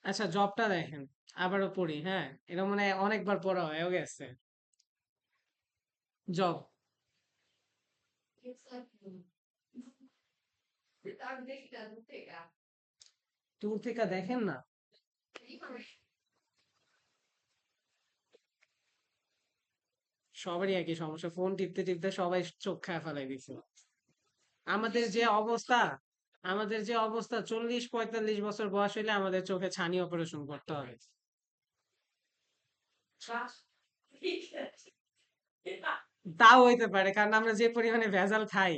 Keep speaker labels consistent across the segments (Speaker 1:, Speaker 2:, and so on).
Speaker 1: আচ্ছা, জবটা দেখেন, আবারও পড়ি। হ্যাঁ, এটা মনে হয় অনেকবার পড়া হয়ে গেছে। জব। দূর থেকে দেখেন না? সবারই একই সমস্যা, ফোন টিপতে টিপতে সবাই চোখ খায় ফেলাই দিছে। আমাদের যে অবস্থা, আমাদের যে অবস্থা, 40-45 বছর বয়স হইলে আমাদের চোখে ছানি অপারেশন করতে হবে। তাও হইতে পারে, কারণ আমরা যে পরিমাণে ভেজাল খাই।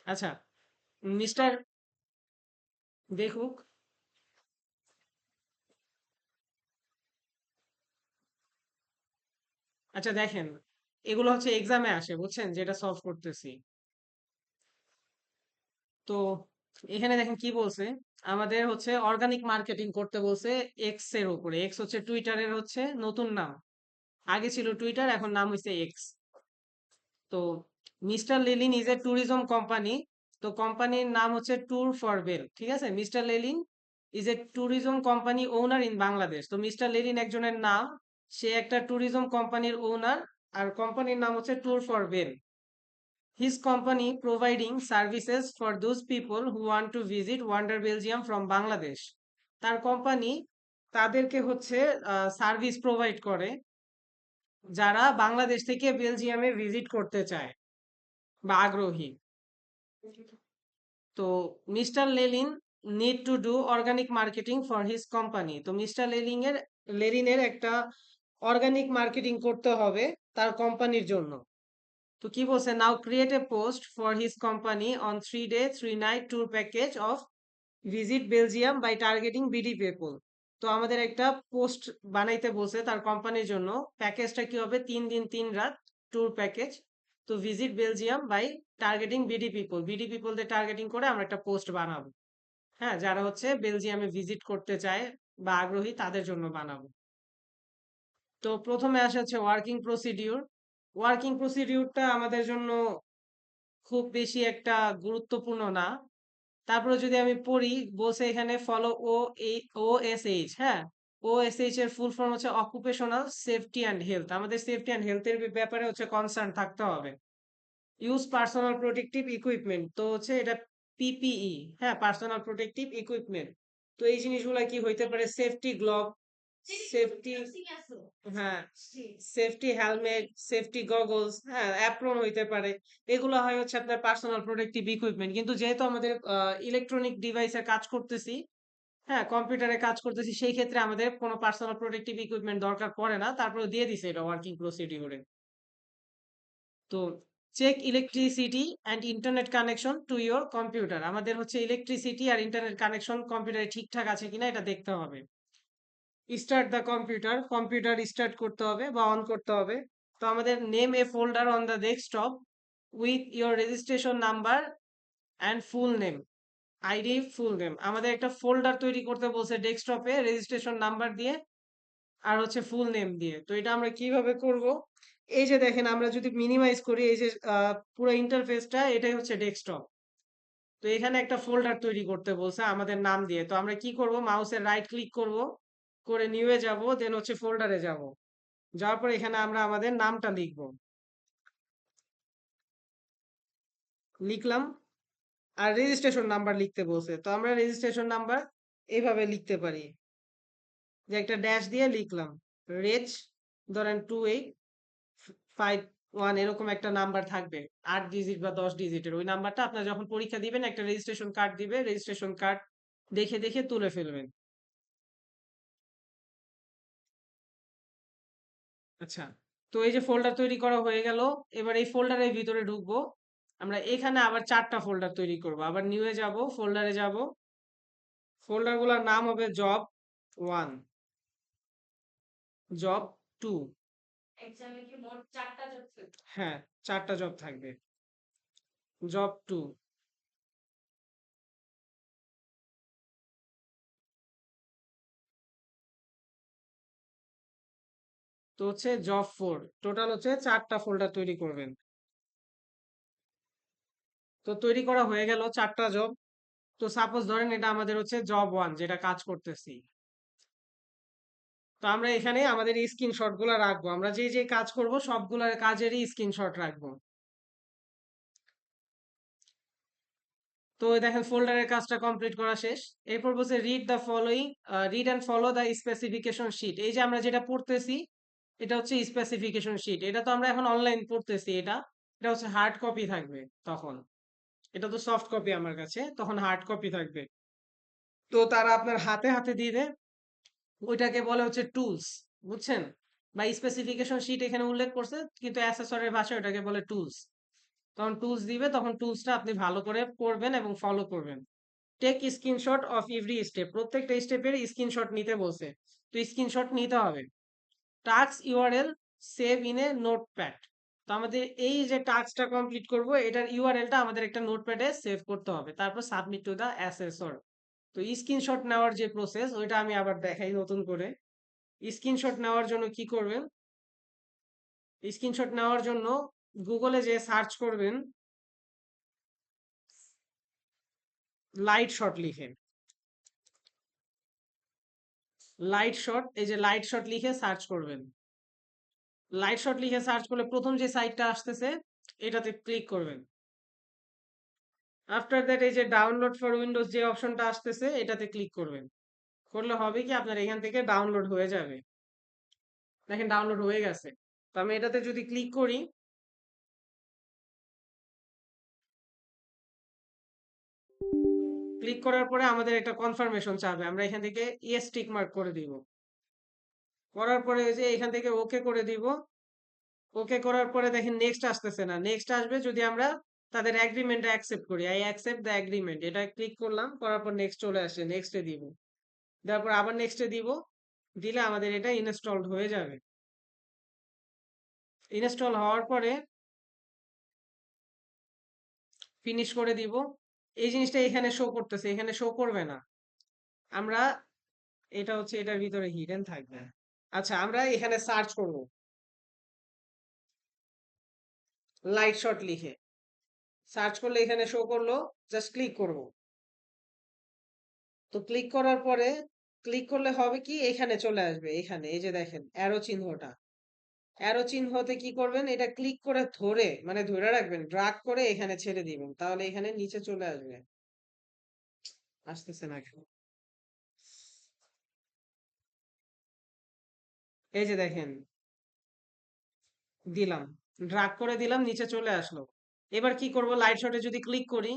Speaker 1: আচ্ছা, মিস্টার দেখুক। আচ্ছা দেখেন, এগুলো হচ্ছে এক্সামে আসে, বুঝছেন, যেটা সলভ করতেছি। তো এখানে দেখেন কি বলছে। আমাদের হচ্ছে অর্গানিক মার্কেটিং করতে বলছে এক্স এর উপরে। এক্স হচ্ছে টুইটারের হচ্ছে নতুন নাম। আগে ছিল টুইটার, এখন নাম হইছে এক্স। তো mister Lelin is a tourism company. তো কোম্পানির নাম হচ্ছে ট্যুর ফর বেল, ঠিক আছে। Mister Lelin is a tourism company owner in Bangladesh. তো মিস্টার লেলিন একজনের নাম, সে একটা ট্যুরিজম কোম্পানির ওনার। আর কোম্পানির নাম হচ্ছে tour for bell. His company providing services for those people who want to visit Wonder Belgium from Bangladesh. তার কোম্পানি তাদেরকে হচ্ছে সার্ভিস প্রোভাইড করে যারা বাংলাদেশ থেকে বেলজিয়ামে ভিজিট করতে চায় বা আগ্রহী। তো mister Lelin need to do organic marketing for his company. তো মিস্টার লেলিনের একটা অর্গানিক মার্কেটিং করতে হবে তার কোম্পানির জন্য। তো কি বলছে, now create a post for his company on 3 day 3 night tour package of visit Belgium by targeting BD people. তো আমাদের একটা পোস্ট বানাইতে বলছে তার কোম্পানির জন্য। প্যাকেজটা কি হবে, 3 দিন 3 রাত ট্যুর প্যাকেজ। তো visit Belgium by targeting BD people, BD পিপলদের টার্গেটিং করে আমরা একটা পোস্ট বানাবো। হ্যাঁ, যারা হচ্ছে বেলজিয়ামে ভিজিট করতে চায় বা আগ্রহী তাদের জন্য বানাবো। তো প্রথমে আসে হচ্ছে ওয়ার্কিং প্রসিডিউর। ওয়ার্কিং প্রসিডিউরটা আমাদের জন্য খুব বেশি একটা গুরুত্বপূর্ণ না। তারপরে যদি আমি পড়ি, বলছে এখানে ফলো OSH। হ্যাঁ, OSH এর ফুল ফর্ম হচ্ছে অকুপেশনাল সেফটি অ্যান্ড হেলথ। আমাদের সেফটি অ্যান্ড হেলথের ব্যাপারে হচ্ছে কনসার্ন থাকতে হবে। ইউজ পার্সোনাল প্রোটেক্টিভ ইকুইপমেন্ট, তো হচ্ছে এটা পিপিই। হ্যাঁ, পার্সোনাল প্রোটেক্টিভ ইকুইপমেন্ট। তো এই জিনিসগুলা কি হইতে পারে, সেফটি গ্লোভ, সেফটি, হ্যাঁ, সেফটি হেলমেট, সেফটি গগলস, হ্যাঁ, অ্যাপ্রন হইতে পারে। এগুলো হয় হচ্ছে আপনার পার্সোনাল প্রোটেক্টিভ ইকুইপমেন্ট। কিন্তু যেহেতু আমাদের ইলেকট্রনিক ডিভাইসে কাজ করতেছি, হ্যাঁ, কম্পিউটারে কাজ করতেছি, সেই ক্ষেত্রে আমাদের কোনো পার্সোনাল প্রোটেক্টিভ ইকুইপমেন্ট দরকার পড়ে না। তারপরে দিয়ে দিছে এটা ওয়ার্কিং প্রসিডিউরে। তো check electricity and internet connection to your computer. আমাদের হচ্ছে ইলেকট্রিসিটি আর ইন্টারনেট কানেকশন কম্পিউটারে ঠিকঠাক আছে কিনা এটা দেখতে হবে। Start the computer, computer start করতে হবে বা অন করতে হবে। তো আমাদের name A folder on the desktop with your registration number and full name. ID, full name. আমাদের একটা ফোল্ডার তৈরি করতে বলছে ডেস্কটপে রেজিস্ট্রেশন নাম্বার দিয়ে আর হচ্ছে ফুল নেম দিয়ে। তো এটা আমরা কিভাবে করব, এই যে দেখেন, আমরা যদি মিনিমাইজ করি, এই যে পুরো ইন্টারফেসটা, এটাই হচ্ছে ডেস্কটপ। তো এখানে একটা ফোল্ডার তৈরি করতে বলছে আমাদের নাম দিয়ে। তো আমরা কি করব, মাউসের রাইট ক্লিক করব, করে নিউয়ে যাব, দেন হচ্ছে ফোল্ডারে যাব। যাওয়ার পর এখানে আমরা আমাদের নামটা লিখব, লিখলাম। আর রেজিস্ট্রেশন নাম্বার লিখতে বলছে, তো আমরা রেজিস্ট্রেশন নাম্বার এইভাবে লিখতে পারি, যে একটা ড্যাশ দিয়ে লিখলাম রেজ, ধরেন 2851, এরকম একটা নাম্বার থাকবে, 8 ডিজিট বা 10 ডিজিটের। ওই নাম্বারটা আপনার যখন পরীক্ষা দিবেন একটা রেজিস্ট্রেশন কার্ড দিবে, রেজিস্ট্রেশন কার্ড দেখে দেখে তুলে ফেলবেন। আচ্ছা, তো এই যে ফোল্ডার তৈরি করা হয়ে গেল। এবার এই ফোল্ডারের ভিতরে ঢুকবো। আমরা এখানে আবার 4টা ফোল্ডার তৈরি করব। আবার নিউয়ে যাব, ফোল্ডারে যাব। ফোল্ডারগুলোর নাম হবে জব 1, জব 2। হ্যাঁ, 4টা জব থাকবে। জব 2। তো হচ্ছে জব 4। টোটাল হচ্ছে 4টা ফোল্ডার তৈরি করবেন। তো তৈরি করা হয়ে গেল 4টা জব। তো সাপোজ ধরেন এটা আমাদের হচ্ছে জব 1, যেটা কাজ করতেছি। তো আমরা এখানে আমাদের এই স্ক্রিনশট গুলা রাখবো, আমরা যে যে কাজ করব সবগুলার কাজেরই স্ক্রিনশট রাখবো। তো এই দেখেন ফোল্ডারের কাজটা কমপ্লিট করা শেষ। এরপর বলছে read the following, read and follow the specification sheet. এই যে আমরা যেটা পড়তেছি এটা হচ্ছে স্পেসিফিকেশন শিট। এটা তো আমরা এখন অনলাইন পড়তেছি, এটা এটা হচ্ছে হার্ড কপি থাকবে তখন। এটা তো সফট কপি আমার কাছে, তখন হার্ড কপি থাকবে। তো তারা আপনার হাতে হাতে দিয়ে দেয়, ওইটাকে বলে হচ্ছে টুলস, বুঝছেন? বা স্পেসিফিকেশন শিট এখানে উল্লেখ করছে, কিন্তু অ্যাসেসরের ভাষায় ওটাকে বলে টুলস। তখন টুলস দিবে, তখন টুলসটা আপনি ভালো করে পড়বেন এবং ফলো করবেন। Take screenshot of every step, প্রত্যেকটা স্টেপের স্ক্রিনশট নিতে বলছে, তো স্ক্রিনশট নিতে হবে। Task URL save in a notepad. তো আমাদের এই যে টাস্কটা কমপ্লিট করব এটার ইউআরএলটা আমাদের একটা নোটপ্যাডে সেভ করতে হবে, তারপর সাবমিট টু দা অ্যাসেসর। তো স্ক্রিনশট নেওয়ার যে প্রসেস ওইটা আমি আবার দেখাই নতুন করে। স্ক্রিনশট নেওয়ার জন্য কি করবেন? স্ক্রিনশট নেওয়ার জন্য গুগলে যে সার্চ করবেন লাইট শট লিখে, লাইট শট, এই যে লাইট শট লিখে সার্চ করবেন। লাইট শট লিখে সার্চ করলে প্রথম যে সাইটটা আসতেছে এটাতে ক্লিক করবেন। আফটার দ্যাট এই যে ডাউনলোড ফর উইন্ডোজ যে অপশনটা আসতেছে এটাতে ক্লিক করবেন। করলে হবে কি আপনার এখান থেকে ডাউনলোড হয়ে যাবে। দেখেন ডাউনলোড হয়ে গেছে। তো আমি এটাতে যদি ক্লিক করি, ক্লিক করার পরে আমাদের একটা কনফার্মেশন চাবে, আমরা এখান থেকে ইয়েস টিক মার্ক করে দিব। করার পরে এই যে এখান থেকে ওকে করে দিব। ওকে করার পরে দেখেন নেক্সট আসতেছে না, নেক্সট আসবে যদি আমরা তাদের এগ্রিমেন্টটা অ্যাকসেপ্ট করি। আই অ্যাকসেপ্ট দ্য এগ্রিমেন্ট, এটা ক্লিক করলাম, করার পর নেক্সট চলে আসে, নেক্সটে দিব। তারপর আবার নেক্সটে দিব, দিলে আমাদের এটা ইনস্টলড হয়ে যাবে। ইনস্টল হওয়ার পরে ফিনিশ করে দিব। এই জিনিসটা এখানে শো করতেছে, এখানে শো করবে না। আমরা এটা হচ্ছে এটার ভিতরে হিডেন থাকবে। আচ্ছা, আমরা এখানে সার্চ করব লাইট শট লিখে। সার্চ করলে এখানে শো করলো, জাস্ট ক্লিক করব। তো ক্লিক করার পরে ক্লিক করলে হবে কি এখানে চলে আসবে, এখানে এই যে দেখেন অ্যারো চিহ্নটা। অ্যারো চিহ্নতে কি করবেন, এটা ক্লিক করে ধরে মানে ধরে রাখবেন, ড্রাগ করে এখানে ছেড়ে দিবেন, তাহলে এখানে নিচে চলে আসবে। আসতেছে না কেন? এই যে দেখেন দিলাম, ড্রাগ করে দিলাম, নিচে চলে আসলো। এবার কি করব, লাইট শটে যদি ক্লিক করি,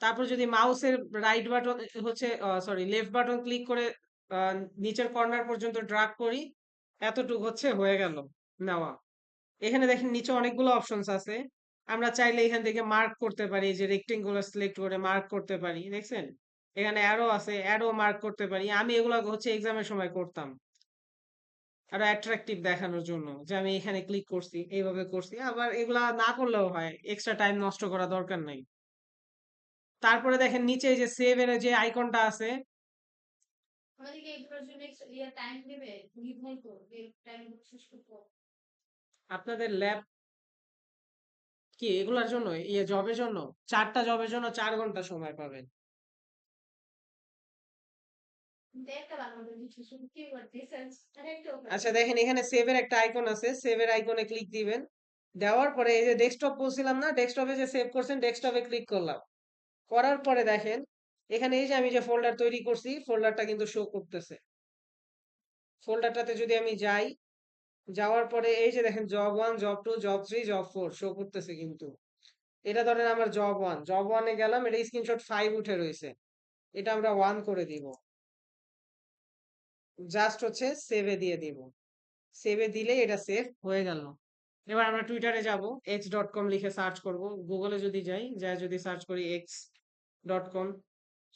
Speaker 1: তারপর যদি মাউসের রাইট বাটন হচ্ছে সরি লেফট বাটন ক্লিক করে আহ, নিচের কর্নার পর্যন্ত ড্রাগ করি, এতটুকু হচ্ছে হয়ে গেল নেওয়া। এখানে দেখেন নিচে অনেকগুলো অপশনস আছে, আমরা চাইলে এখান থেকে মার্ক করতে পারি, যে রেক্টেঙ্গুলার সিলেক্ট করে মার্ক করতে পারি, দেখছেন? এখানে অ্যারো আছে, অ্যারো মার্ক করতে পারি। আমি এগুলো হচ্ছে এক্সামের সময় করতাম, আরো অ্যাট্রাকটিভ দেখানোর জন্য, যে আমি এখানে ক্লিক করছি, এইভাবে করছি। আবার এগুলা না করলেও হয়, এক্সট্রা টাইম নষ্ট করা দরকার নাই। তারপরে দেখেন নিচে এই যে সেভ এর যে আইকনটা আছে, আপনাদের ল্যাব কি এগুলার জন্য, ইয়ে জবের জন্য 4টা জবের জন্য 4 ঘন্টা সময় পাবেন। আচ্ছা দেখেন এখানে সেভ এর একটা আইকন আছে, সেভ এর আইকনে ক্লিক দিবেন। দেওয়ার পরে এই যে ডেস্কটপ বলছিলাম না, ডেস্কটপে যে সেভ করছেন ডেস্কটপে ক্লিক করলাম। করার পরে দেখেন এখানে এই যে আমি যে ফোল্ডার তৈরি করছি ফোল্ডারটা কিন্তু শো করতেছে। ফোল্ডারটাতে যদি আমি যাই, যাওয়ার পরে এই যে দেখেন job 1, job 2, job 3, job 4 show করতেছে কিন্তু। এটা ধরেন আমার জব 1, জব 1-এ গেলাম, এটা স্ক্রিনশট 5 উঠে রয়েছে, এটা আমরা 1 করে দিব। জাস্ট হচ্ছে সেভে দিয়ে দিব। সেভে দিলে এটা সেভ হয়ে গেল। এবার আমরা টুইটারে যাব, x.com লিখে সার্চ করব। গুগলে যদি যাই, যদি সার্চ করি x.com,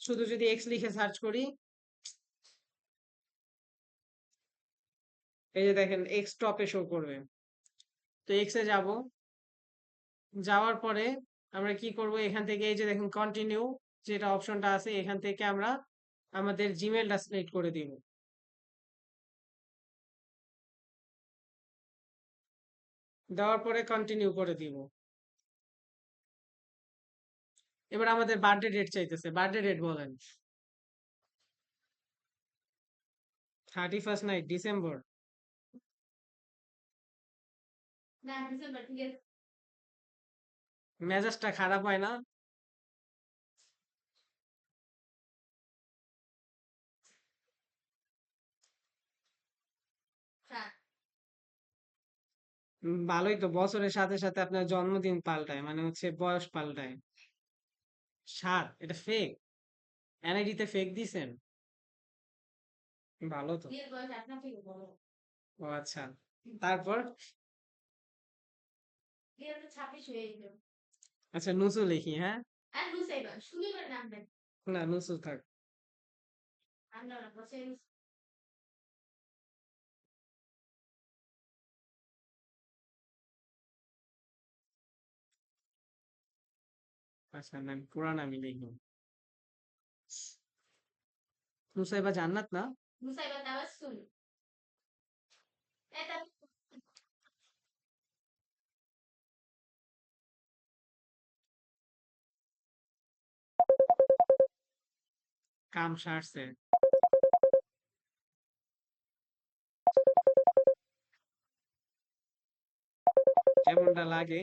Speaker 1: শুধু যদি এক্স লিখে সার্চ করি, এই যে দেখেন এক্স টপে শো করবে। তো এক্সে যাব, যাওয়ার পরে আমরা কি করব, এখান থেকে এই যে দেখেন কন্টিনিউ যেটা অপশনটা আছে, এখান থেকে আমরা আমাদের জিমেলটা সিলেক্ট করে দিব। দেওয়ার পরে কন্টিনিউ করে দিব। এবার আমাদের বার্থডে ডেট চাইতেছে, বার্থডে ডেট বলেন। 31st night December.
Speaker 2: না ডিসেম্বর ঠিক আছে।
Speaker 1: মেজাজটা খারাপ হয় না?
Speaker 2: হ্যাঁ
Speaker 1: ভালোই তো, বছরের সাথে সাথে আপনার জন্মদিন পাল্টায়, মানে হচ্ছে বয়স পাল্টায়। 7, এটা ফেক? এনআইডি তে ফেক দিছেন? ভালো তো।
Speaker 2: বিয়ের বয়স আপনার থেকে বড়।
Speaker 1: ও আচ্ছা, তারপর?
Speaker 2: বিয়ের তো 26 হয়ে যেত।
Speaker 1: আচ্ছা নুসু লিখি, হ্যাঁ?
Speaker 2: আর নুসাইবা সুন্দর করে নাম দেন।
Speaker 1: না, নুসু থাক।
Speaker 2: আমরা না বসে
Speaker 1: আচ্ছা নাম, পুরা নামই লিখি। নুসাইবা জান্নাত না?
Speaker 2: নুসাইবা তাবাসসুম। এটা
Speaker 1: কাম সারছে। কেমনটা লাগে?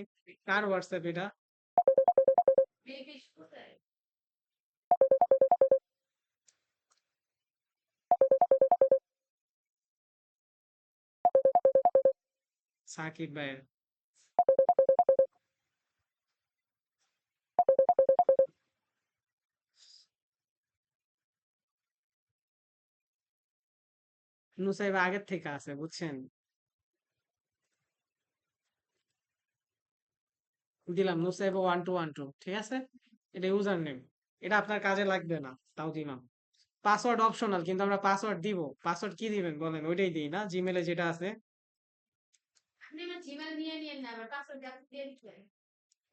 Speaker 1: কার হোয়াটসঅ্যাপ এটা?
Speaker 2: বেবিস কোথায়?
Speaker 1: সাকিব ভাইয়ের। নুসাইবা আগের থেকে আছে, বুঝছেন? দিলাম নুসাইবা 1212, ঠিক আছে? এটা ইউজার নেম। এটা আপনার কাজে লাগবে না, তাও দিলাম। পাসওয়ার্ড অপশনাল, কিন্তু আমরা পাসওয়ার্ড দিব। পাসওয়ার্ড কি দিবেন বলেন, ওইটাই দিই না, জিমেলে যেটা আছে।
Speaker 2: আপনি আমার জিমেল নিয়ে নিয়েন না আবার পাসওয়ার্ড আপনি দিয়ে দিবেন।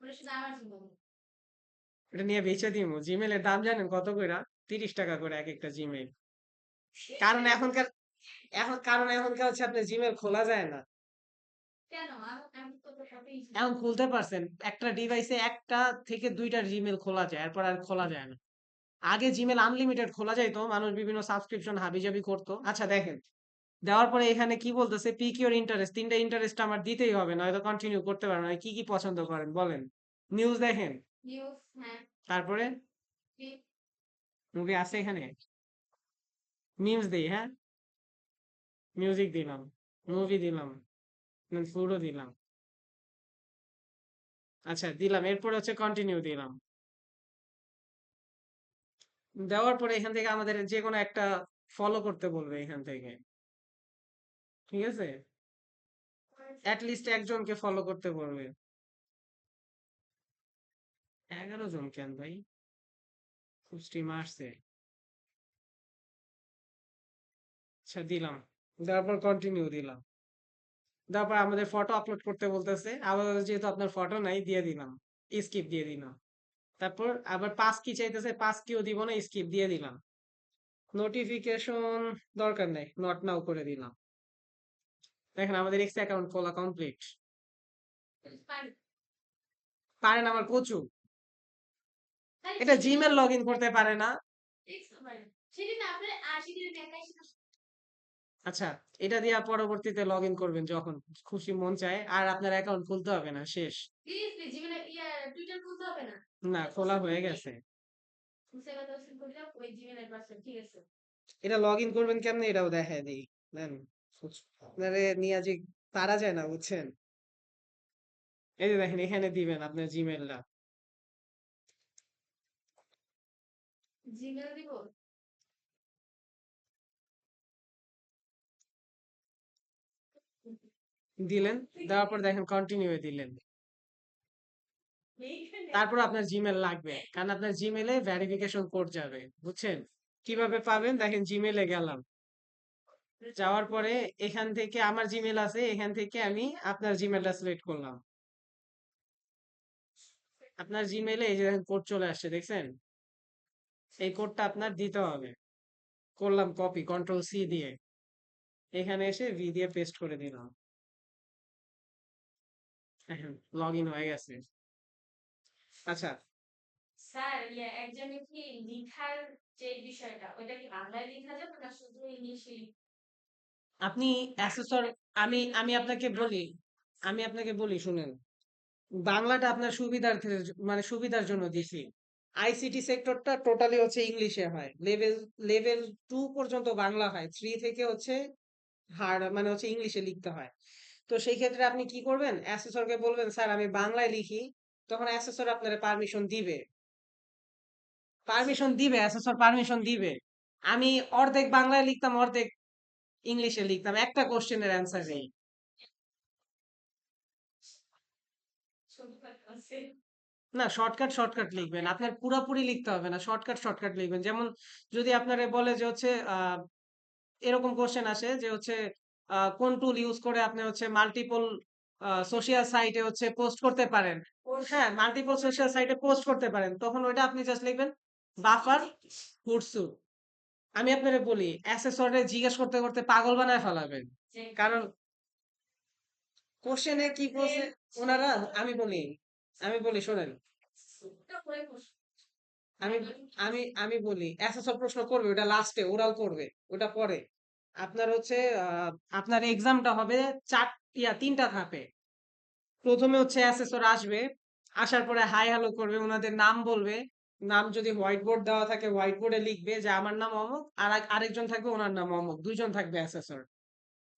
Speaker 2: ওটা শুধু আমার জিমেল।
Speaker 1: এটা নিয়ে বেচে দিব। জিমেলের দাম জানেন কত কইরা? 30 টাকা করে এক একটা জিমেল। কারণ এখনকার, কারণ এখনকার হচ্ছে আপনার জিমেল খোলা যায় না।
Speaker 2: কেন? আমি তো সাথেই
Speaker 1: এখন খুলতে পারছেন, একটা ডিভাইসে একটা থেকে দুইটা জিমেল খোলা যায়, এরপর আর খোলা যায় না। আগে জিমেল আনলিমিটেড খোলা যাইতো, মানুষ বিভিন্ন সাবস্ক্রিপশন হাবিজাবি করতো। আচ্ছা দেখেন, দেওয়ার পরে এখানে কি বলতেছে, পিক ইউর ইন্টারেস্ট, তিনটা ইন্টারেস্ট আমার দিতেই হবে, নয়তো কন্টিনিউ করতে পারবেন না। কি কি পছন্দ করেন বলেন? নিউজ দেখেন?
Speaker 2: নিউজ হ্যাঁ।
Speaker 1: তারপরে মুভি আছে এখানে? মিমস দিই, হ্যাঁ? মিউজিক দিলাম, মুভি দিলাম, ফুডও দিলাম। আচ্ছা দিলাম, এরপর হচ্ছে কন্টিনিউ দিলাম। দেওয়ার পরে এখান থেকে আমাদের যে কোনো একটা ফলো করতে বলবে এখান থেকে, ঠিক আছে? লিস্ট একজনকে ফলো করতে বলবে। 11 জন কেন ভাই? খুব স্ট্রিম আসছে। আচ্ছা দিলাম, দেওয়ার পর কন্টিনিউ দিলাম। তারপর আমাদের ফটো আপলোড করতে বলতেছে, আবার যেহেতু আপনার ফটো নাই দিয়ে দিলাম, স্কিপ দিয়ে দিলাম। তারপর আবার পাস কি চাইতেছে, পাস কিও দিব না, স্কিপ দিয়ে দিলাম। নোটিফিকেশন দরকার নেই, নট নাও করে দিলাম। দেখেন আমাদের এক্স অ্যাকাউন্ট খোলা কমপ্লিট। পারেন আমার কচু, এটা জিমেল লগ ইন করতে পারে না।
Speaker 2: সেদিন আপনার সেদিন দেখাই
Speaker 1: আচ্ছা, এটা দিয়ে পরবর্তীতে লগ ইন করবেন যখন খুশি মন চায়, আর আপনার অ্যাকাউন্ট খুলতে হবে না, শেষ।
Speaker 2: প্লিজ জীবনে ইয়া টুইটার খুলতে হবে না।
Speaker 1: না, খোলা হয়ে গেছে।
Speaker 2: মুসে কথা শুন করে দাও ওই জিমেলের পাসওয়ার্ড ঠিক আছে।
Speaker 1: এটা লগ ইন করবেন কেমনে এটাও দেখায় দিই, দেন। আপনারে নিয়ে আজ পারা যায় না, বুঝছেন? এই যে দেখেন, এখানে দিবেন আপনার জিমেলটা।
Speaker 2: জিমেল দিব।
Speaker 1: দিলেন, দেওয়ার পর দেখেন কন্টিনিউ দিলেন। তারপর আপনার জিমেল লাগবে, কারণ আপনার জিমেলে ভেরিফিকেশন কোড যাবে, বুঝছেন? কিভাবে পাবেন দেখেন, জিমেলে গেলাম, যাওয়ার পরে এখান থেকে আমার জিমেল আছে, এখান থেকে আমি আপনার জিমেলটা সিলেক্ট করলাম। আপনার জিমেলে এই যে দেখেন কোড চলে আসছে, দেখছেন? এই কোডটা আপনার দিতে হবে। করলাম কপি, কন্ট্রোল সি দিয়ে, এখানে এসে ভি দিয়ে পেস্ট করে দিলাম। হ্যাঁ, লগ ইন হয়ে গেছে। আচ্ছা,
Speaker 2: স্যার ইয়া একজনের কি লিখার যে বিষয়টা ওইটা কি বাংলায় লেখা যাবে না শুধু ইংলিশে?
Speaker 1: আপনি অ্যাসেসর, আমি আপনাকে বলি শুনেন, বাংলাটা আপনার সুবিধার্থে, মানে সুবিধার জন্য দিছি। আইসিটি সেক্টরটা টোটালি হচ্ছে ইংলিশে হয়, লেভেল 2 পর্যন্ত বাংলা হয়, 3 থেকে হচ্ছে হার্ড মানে হচ্ছে ইংলিশে লিখতে হয়। তো সেই ক্ষেত্রে আপনি কি করবেন, অ্যাসেসরকে বলবেন স্যার আমি বাংলায় লিখি, তখন অ্যাসেসর আপনার পারমিশন দিবে, অ্যাসেসর পারমিশন দিবে। আমি অর্ধেক বাংলায় লিখতাম, অর্ধেক ইংলিশে লিখতাম, একটা কোশ্চেনের অ্যান্সার নেই। না, শর্টকাট লিখবেন, আপনার পুরাপুরি লিখতে হবে না, শর্টকাট লিখবেন। যেমন যদি আপনারে বলে যে হচ্ছে এরকম কোশ্চেন আসে যে হচ্ছে কোন টুল ইউজ করে আপনি হচ্ছে মাল্টিপল সোশ্যাল সাইটে হচ্ছে পোস্ট করতে পারেন, হ্যাঁ মাল্টিপল সোশ্যাল সাইটে পোস্ট করতে পারেন, তখন ওইটা আপনি জাস্ট লিখবেন বাফার হুডসু। আমি আপনারে বলি অ্যাসেসরে জিজ্ঞেস করতে করতে পাগল বানায় ফেলাবেন, কারণ কোশ্চেনে কি বলছে ওনারা, আমি বলি শোনেন, আমি আমি বলি অ্যাসেসর প্রশ্ন করবে, ওটা লাস্টে ওরাল করবে, ওটা পরে। আপনার হচ্ছে আপনার এক্সামটা হবে তিনটা ধাপে। প্রথমে হচ্ছে অ্যাসেসর আসবে, আসার পরে হাই হ্যালো করবে, ওনাদের নাম বলবে, নাম যদি হোয়াইট বোর্ড দেওয়া থাকে হোয়াইট বোর্ডে লিখবে যে আমার নাম অমুক, আর আরেকজন থাকবে ওনার নাম অমুক, দুইজন থাকবে অ্যাসেসর।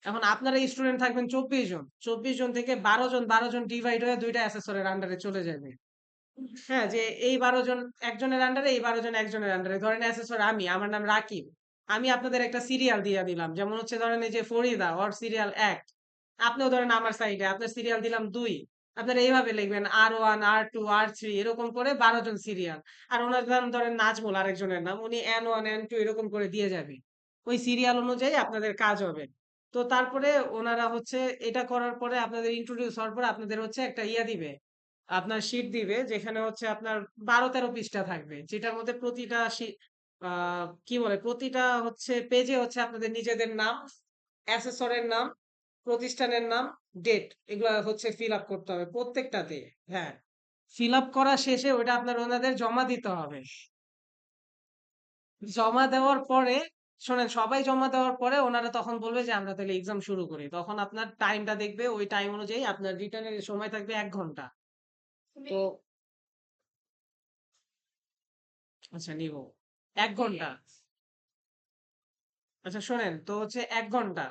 Speaker 1: এখন আপনারা স্টুডেন্ট থাকবেন 24 জন, 24 জন থেকে 12 জন ডিভাইড হয়ে দুইটা অ্যাসেসরের আন্ডারে চলে যাবে। হ্যাঁ, যে এই 12 জন একজনের আন্ডারে, এই 12 জন একজনের আন্ডারে। ধরেন অ্যাসেসর আমি, আমার নাম রাকিব, আমি আপনাদের একটা সিরিয়াল দিয়ে দিলাম, যেমন হচ্ছে ধরেন এই যে ফরিদা ওর সিরিয়াল 1, আপনিও ধরেন আমার সাইডে আপনার সিরিয়াল দিলাম 2, আপনারা এইভাবে লিখবেন R1 R2 R3 এরকম করে 12 জন সিরিয়াল। আর ওনার নাম ধরেন নাজমুল, আরেকজনের নাম, উনি N1 N2 এরকম করে দিয়ে যাবে, ওই সিরিয়াল অনুযায়ী আপনাদের কাজ হবে। তো তারপরে ওনারা হচ্ছে এটা করার পরে আপনাদের ইন্ট্রোডিউস হওয়ার পরে আপনাদের হচ্ছে একটা ইয়া দিবে, আপনার শীট দিবে, যেখানে হচ্ছে আপনার 12-13 পৃষ্ঠা থাকবে, যেটার মধ্যে প্রতিটা কি বলে, প্রতিটা হচ্ছে পেজে হচ্ছে আপনাদের নিজেদের নাম, অ্যাসেসরের নাম, প্রতিষ্ঠানের নাম, ডেট, এগুলা হচ্ছে ফিল আপ করতে হবে প্রত্যেকটাতে। হ্যাঁ, ফিল আপ করা শেষে ওটা আপনার ওনাদের জমা দিতে হবে। জমা দেওয়ার পরে শোনেন, সবাই জমা দেওয়ার পরে ওনারা তখন বলবে যে আমরা তাহলে এক্সাম শুরু করি, তখন আপনার টাইমটা দেখবে, ওই টাইম অনুযায়ী আপনার রিটার্নের সময় থাকবে 1 ঘন্টা। তো আচ্ছা নিব 1 ঘন্টা। আচ্ছা শোনেন, তো হচ্ছে 1 ঘন্টা,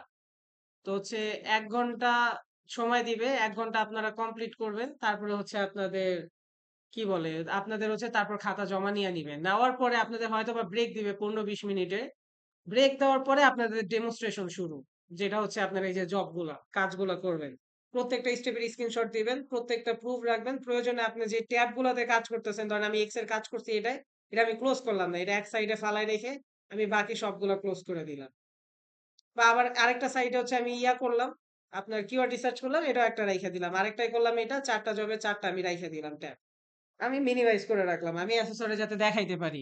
Speaker 1: তো হচ্ছে 1 ঘন্টা সময় দিবে, 1 ঘন্টা আপনারা কমপ্লিট করবেন, তারপরে হচ্ছে আপনাদের কি বলে, আপনাদের হচ্ছে তারপর খাতা জমা নিয়ে নিবেন, নেওয়ার পরে আপনাদের হয়তো বা ব্রেক দিবে 15-20 মিনিটে। ব্রেক দেওয়ার পরে আপনাদের ডেমনস্ট্রেশন শুরু, যেটা হচ্ছে আপনার এই যে জবগুলা কাজগুলা করবেন, প্রত্যেকটা স্টেপের স্ক্রিনশট দিবেন, প্রত্যেকটা প্রুফ রাখবেন, প্রয়োজনে আপনি যে ট্যাব গুলাতে কাজ করতেছেন, ধরেন আমি এক্স এর কাজ করছি, এটা আমি ক্লোজ করলাম না, এটা এক সাইডে ফালাই রেখে আমি বাকি সবগুলা ক্লোজ করে দিলাম। বা আবার আরেকটা সাইডে হচ্ছে আমি ইয়া করলাম, আপনার কিওয়ার্ড রিসার্চ করলাম, এটাও একটা রাইখা দিলাম, আরেকটাই করলাম, এটা 4টা জবে 4টা আমি রাইখা দিলাম ট্যাব, আমি মিনিমাইজ করে রাখলাম, আমি অ্যাসেসরে যাতে দেখাইতে পারি।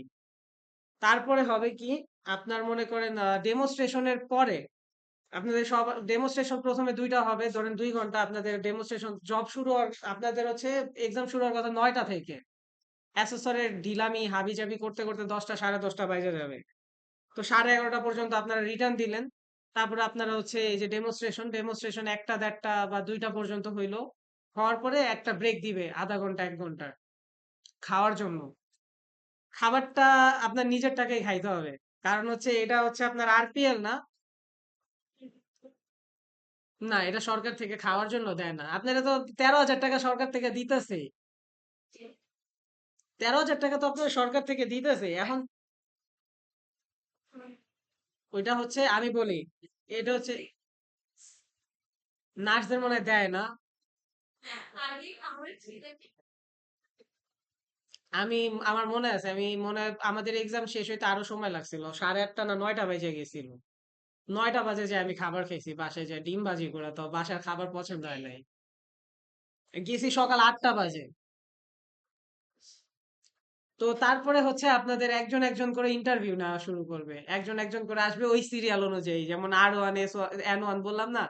Speaker 1: তারপরে হবে কি, আপনার মনে করেন ডেমনস্ট্রেশনের পরে আপনাদের সব ডেমনস্ট্রেশন প্রথমে 2টা হবে, ধরেন 2 ঘন্টা আপনাদের ডেমনস্ট্রেশন, জব শুরু হওয়ার আপনাদের হচ্ছে এক্সাম শুরু হওয়ার কথা 9টা থেকে, অ্যাসেসরের ঢিলামি হাবিজাবি করতে করতে 10টা 10:30 বাজে যাবে। তো 11:30 পর্যন্ত আপনারা রিটার্ন দিলেন, তারপরে আপনারা হচ্ছে এই যে ডেমনস্ট্রেশন 1টা 1:30 বা 2টা পর্যন্ত হইলো, হওয়ার পরে একটা ব্রেক দিবে আধা ঘন্টা 1 ঘন্টা খাওয়ার জন্য। খাবারটা আপনার নিজের টাকায় খাইতে হবে, কারণ হচ্ছে এটা হচ্ছে আপনার আরপিএল না। না, এটা সরকার থেকে খাওয়ার জন্য দেয় না, আপনারা তো 13,000 টাকা সরকার থেকে দিতেছে, 13,000 টাকা তো আপনার সরকার থেকে দিতেছে এখন। ওইটা হচ্ছে আমি বলি, এটা হচ্ছে নার্সদের মনে হয় দেয় না। আমি আমার মনে আছে, আমি মনে হয় আমাদের এক্সাম শেষ হইতে আরো সময় লাগছিল, 8:30 না 9টা বেজে গেছিল, 9টা বাজে যে আমি খাবার খেয়েছি বাসায়, যে ডিম ভাজি করে, তো বাসার খাবার পছন্দ হয় নাই, গেছি সকাল 8টা বাজে। তো তারপরে হচ্ছে আপনাদের একজন একজন করে ইন্টারভিউ নেওয়া শুরু করবে, একজন একজন করে আসবে ওই সিরিয়াল অনুযায়ী, যেমন R1 S1 N1 বললাম না,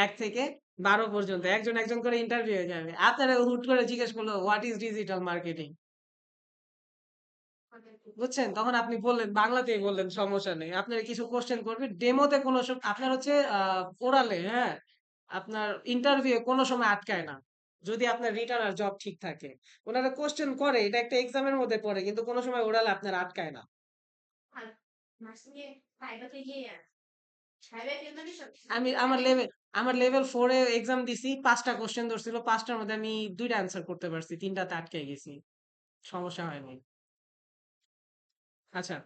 Speaker 1: 1 থেকে 12 পর্যন্ত একজন একজন করে ইন্টারভিউ হয়ে যাবে, আপনারা হুট করে জিজ্ঞেস করলো হোয়াট ইজ ডিজিটাল মার্কেটিং, বুঝছেন? তখন আপনি বললেন, বাংলাতেই বললেন, সমস্যা নেই। আপনার কিছু কোয়েশ্চেন করবে। ডেমোতে কোনো আপনার হচ্ছে ওরালে, হ্যাঁ? আপনার ইন্টারভিউ এ কোনো সময় আটকায় না। যদি আপনার রিটার্ন আর জব ঠিক থাকে। উনারা কোয়েশ্চেন করে, এটা একটা এক্সামের মধ্যে পড়ে, কিন্তু কোনো সময় ওরালে আপনার আটকায় না।
Speaker 2: আর নার্সিং এ ভাইভাতে গিয়ে ভাইভাতে মানে সব
Speaker 1: আমি আমার লেভেল 4 এ এক্সাম দিছি। ৫ টা কোয়েশ্চেন ধরছিল। ৫ টার মধ্যে আমি ২ টা অ্যান্সার করতে পারছি। ৩ টাতে আটকায় গেছি। সমস্যা হয়নি। আচ্ছা।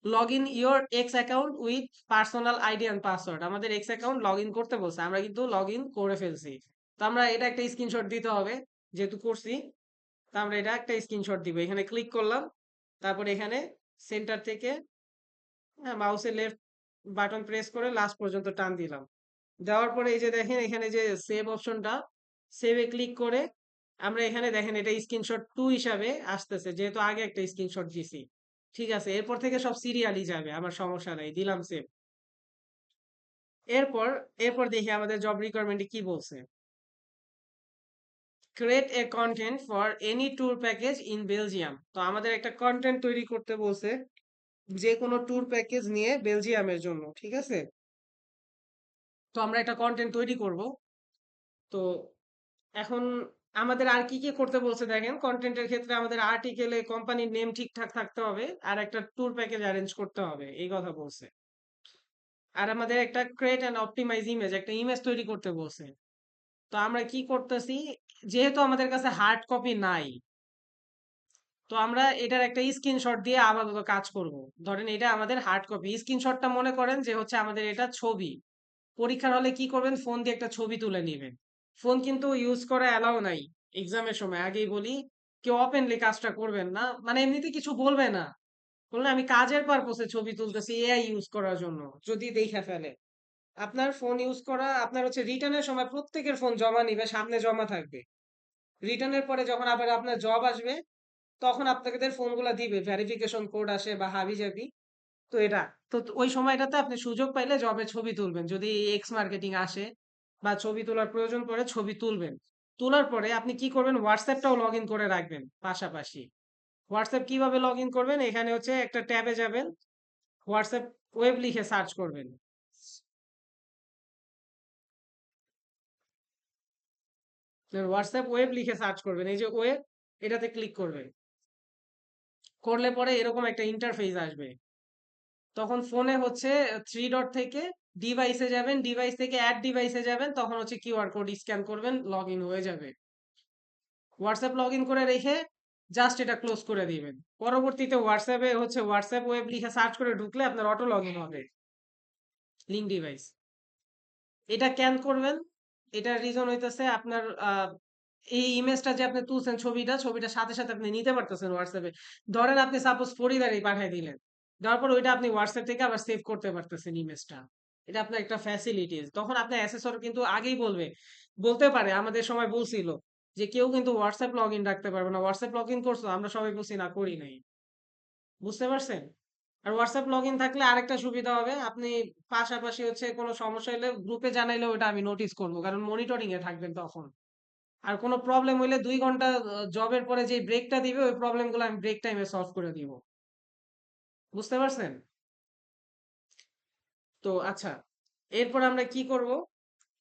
Speaker 1: Log in your x account with personal ID and password. আমাদের এক্স অ্যাকাউন্ট লগ ইন করতে বলছে। আমরা কিন্তু লগ ইন করে ফেলছি। তো আমরা এটা একটা স্ক্রিনশট দিতে হবে। যেহেতু করছি, তো আমরা এটা একটা স্ক্রিনশট দিব। এখানে ক্লিক করলাম। তারপরে এখানে সেন্টার থেকে মাউসের লেফট বাটন প্রেস করে লাস্ট পর্যন্ত টান দিলাম। দেওয়ার পরে এই যে দেখেন এখানে যে সেভ অপশনটা, সেভে ক্লিক করে আমরা এখানে দেখেন এটা স্ক্রিনশট 2 হিসাবে আসতেছে, যেহেতু আগে একটা স্ক্রিনশট দিছি। ঠিক আছে, এরপর থেকে সব সিরিয়ালি যাবে, আমার সমস্যা নাই, দিলাম সেভ। এরপর এরপর দেখি আমাদের জব রিকোয়ারমেন্টে কি বলছে। Create a content for any tour package in Belgium. তো আমাদের একটা কন্টেন্ট তৈরি করতে বলছে, যে কোনো ট্যুর প্যাকেজ নিয়ে বেলজিয়ামের জন্য। ঠিক আছে, তো আমরা একটা কন্টেন্ট তৈরি করব। তো এখন আমাদের আর কি কি করতে বলছে দেখেন। কন্টেন্টের ক্ষেত্রে আমাদের আর্টিকেলে কোম্পানির নেম ঠিকঠাক থাকতে হবে, আর একটা ট্যুর প্যাকেজ অ্যারেঞ্জ করতে হবে, এই কথা বলছে। আর আমাদের একটা ক্রিয়েট অ্যান্ড অপটিমাইজ ইমেজ, একটা ইমেজ তৈরি করতে বলছে। তো আমরা কি করতেছি, যেহেতু আমাদের কাছে হার্ড কপি নাই, তো আমরা এটার একটা স্ক্রিনশট দিয়ে আপাতত কাজ করব। ধরেন এটা আমাদের হার্ড কপি। স্ক্রিনশটটা মনে করেন যে হচ্ছে আমাদের এটা ছবি। পরীক্ষার হলে কি করবেন, ফোন দিয়ে একটা ছবি তুলে নিবেন। ফোন কিন্তু ইউজ করা অ্যালাউ নাই এক্সামের সময়, আগেই বলি। কেউ ওপেনলি কাজটা করবেন না, মানে এমনিতে কিছু বলবে না, বললে আমি কাজের পারপোসে ছবি তুলতেছি এআই ইউজ করার জন্য, যদি দেখে ফেলে। আপনার ফোন ইউজ করা, আপনার হচ্ছে রিটার্নের সময় প্রত্যেকের ফোন জমা নিবে, সামনে জমা থাকবে। রিটার্নের পরে যখন আবার আপনার জব আসবে, তখন আপনাদের ফোনগুলা দিবে, ভেরিফিকেশন কোড আসে বা হাবি জাবি। তো এটা, তো ওই সময়টাতে আপনি সুযোগ পাইলে জবে ছবি তুলবেন, যদি এক্স মার্কেটিং আসে বা ছবি তোলার প্রয়োজন পড়ে ছবি তুলবেন। তোলার পরে আপনি কি করবেন, হোয়াটসঅ্যাপটাও লগ ইন করে রাখবেন পাশাপাশি। হোয়াটসঅ্যাপ কিভাবে লগ ইন করবেন, এখানে হচ্ছে একটা ট্যাবে যাবেন, হোয়াটসঅ্যাপ ওয়েব লিখে সার্চ করবেন। হোয়াটসঅ্যাপ ওয়েব লিখে সার্চ করবেন, এই যে ওয়েব, এটাতে ক্লিক করবেন। করলে পরে এরকম একটা ইন্টারফেস আসবে। তখন ফোনে হচ্ছে 3 ডট থেকে ডিভাইসে যাবেন, ডিভাইস থেকে অ্যাড ডিভাইসে যাবেন, তখন হচ্ছে কিউআর কোড স্ক্যান করবেন, লগ ইন হয়ে যাবে। হোয়াটসঅ্যাপ লগ ইন করে রেখে জাস্ট এটা ক্লোজ করে দিবেন। পরবর্তীতে হোয়াটসঅ্যাপে হচ্ছে হোয়াটসঅ্যাপ ওয়েব লিখে সার্চ করে ঢুকলে আপনার অটো লগ ইন হবে, লিঙ্ক ডিভাইস। এটা কেন করবেন, এটার রিজন হইতেছে আপনার এই ইমেজটা যে আপনি তুলছেন, ছবিটা সাথে সাথে আপনি নিতে পারতেছেন হোয়াটসঅ্যাপে। ধরেন আপনি সাপোজ ফরিদারই পাঠিয়ে দিলেন, দেওয়ার পর ওইটা আপনি হোয়াটসঅ্যাপ থেকে আবার সেভ করতে পারতেছেন ইমেজটা। এটা আপনার একটা ফ্যাসিলিটিস। তখন আপনার অ্যাসেসর কিন্তু আগেই বলতে পারে, আমাদের সময় বলছিল যে কেউ কিন্তু হোয়াটসঅ্যাপ লগ ইন রাখতে পারবে না। হোয়াটসঅ্যাপ লগ ইন করছো, আমরা সবাই বলছি না, করি নাই। বুঝতে পারছেন? আর হোয়াটসঅ্যাপ লগ ইন থাকলে আরেকটা সুবিধা হবে, আপনি পাশাপাশি হচ্ছে কোনো সমস্যা হলে গ্রুপে জানাইলে ওটা আমি নোটিস করবো, কারণ মনিটরিং এ থাকবেন তখন। আর কোনো প্রবলেম হইলে ২ ঘন্টা জবের পরে যে ব্রেকটা দিবে, ওই প্রবলেম গুলো আমি ব্রেক টাইমে সলভ করে দিব। বুঝতে পারছেন? তো আচ্ছা, এরপর আমরা কি করব,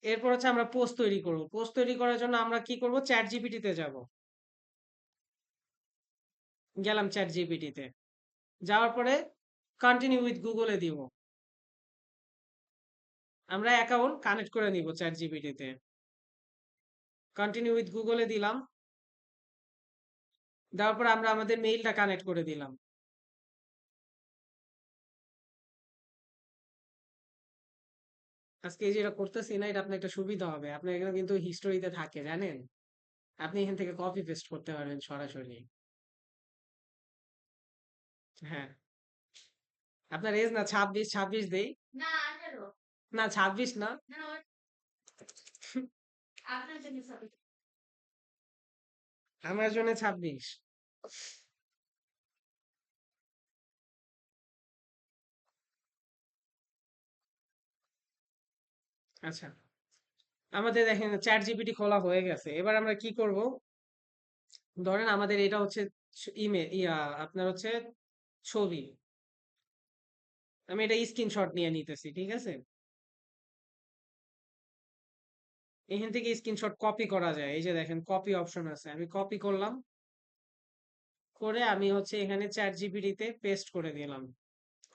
Speaker 1: এরপর হচ্ছে আমরা পোস্ট তৈরি করব। পোস্ট তৈরি করার জন্য আমরা কি করব, চ্যাট জিপিটিতে যাব। গেলাম চ্যাট জিপিটিতে, যাওয়ার পরে কন্টিনিউ উইথ গুগলে দিব। আমরা অ্যাকাউন্ট কানেক্ট করে নিব চ্যাট জিপিটিতে। কন্টিনিউ উইথ গুগলে দিলাম। দেওয়ার পর আমরা আমাদের মেইলটা কানেক্ট করে দিলাম। আজকে এই যে এটা করতেছি না, এটা আপনার একটা সুবিধা হবে, আপনার এখানে কিন্তু হিস্টোরিতে থাকে, জানেন? আপনি এখান থেকে কপি পেস্ট করতে পারবেন সরাসরি। হ্যাঁ, আপনার এজ না 26, 26 দেই।
Speaker 2: না 18
Speaker 1: না 26 না।
Speaker 2: না আপনার জন্য সবই
Speaker 1: আমার জন্য 26। আচ্ছা, আমাদের দেখেন চ্যাট জিপিটি খোলা হয়ে গেছে। এবার আমরা কি করব, ধরেন আমাদের এটা হচ্ছে ইমেল, আপনার হচ্ছে ছবি। আমি এটা স্ক্রিনশট নিয়ে নিতেছি, ঠিক আছে? এখান থেকে স্ক্রিনশট কপি করা যায়, এই যে দেখেন কপি অপশন আছে, আমি কপি করলাম, করে আমি হচ্ছে এখানে চ্যাট জিপিটিতে পেস্ট করে দিলাম,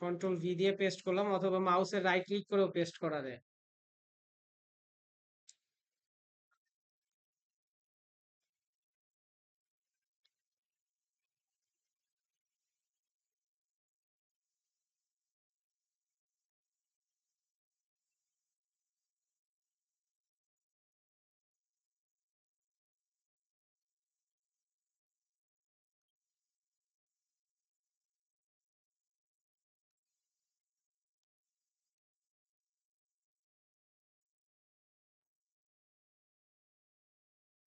Speaker 1: কন্ট্রোল ভি দিয়ে পেস্ট করলাম, অথবা মাউসের রাইট ক্লিক করেও পেস্ট করা যায়।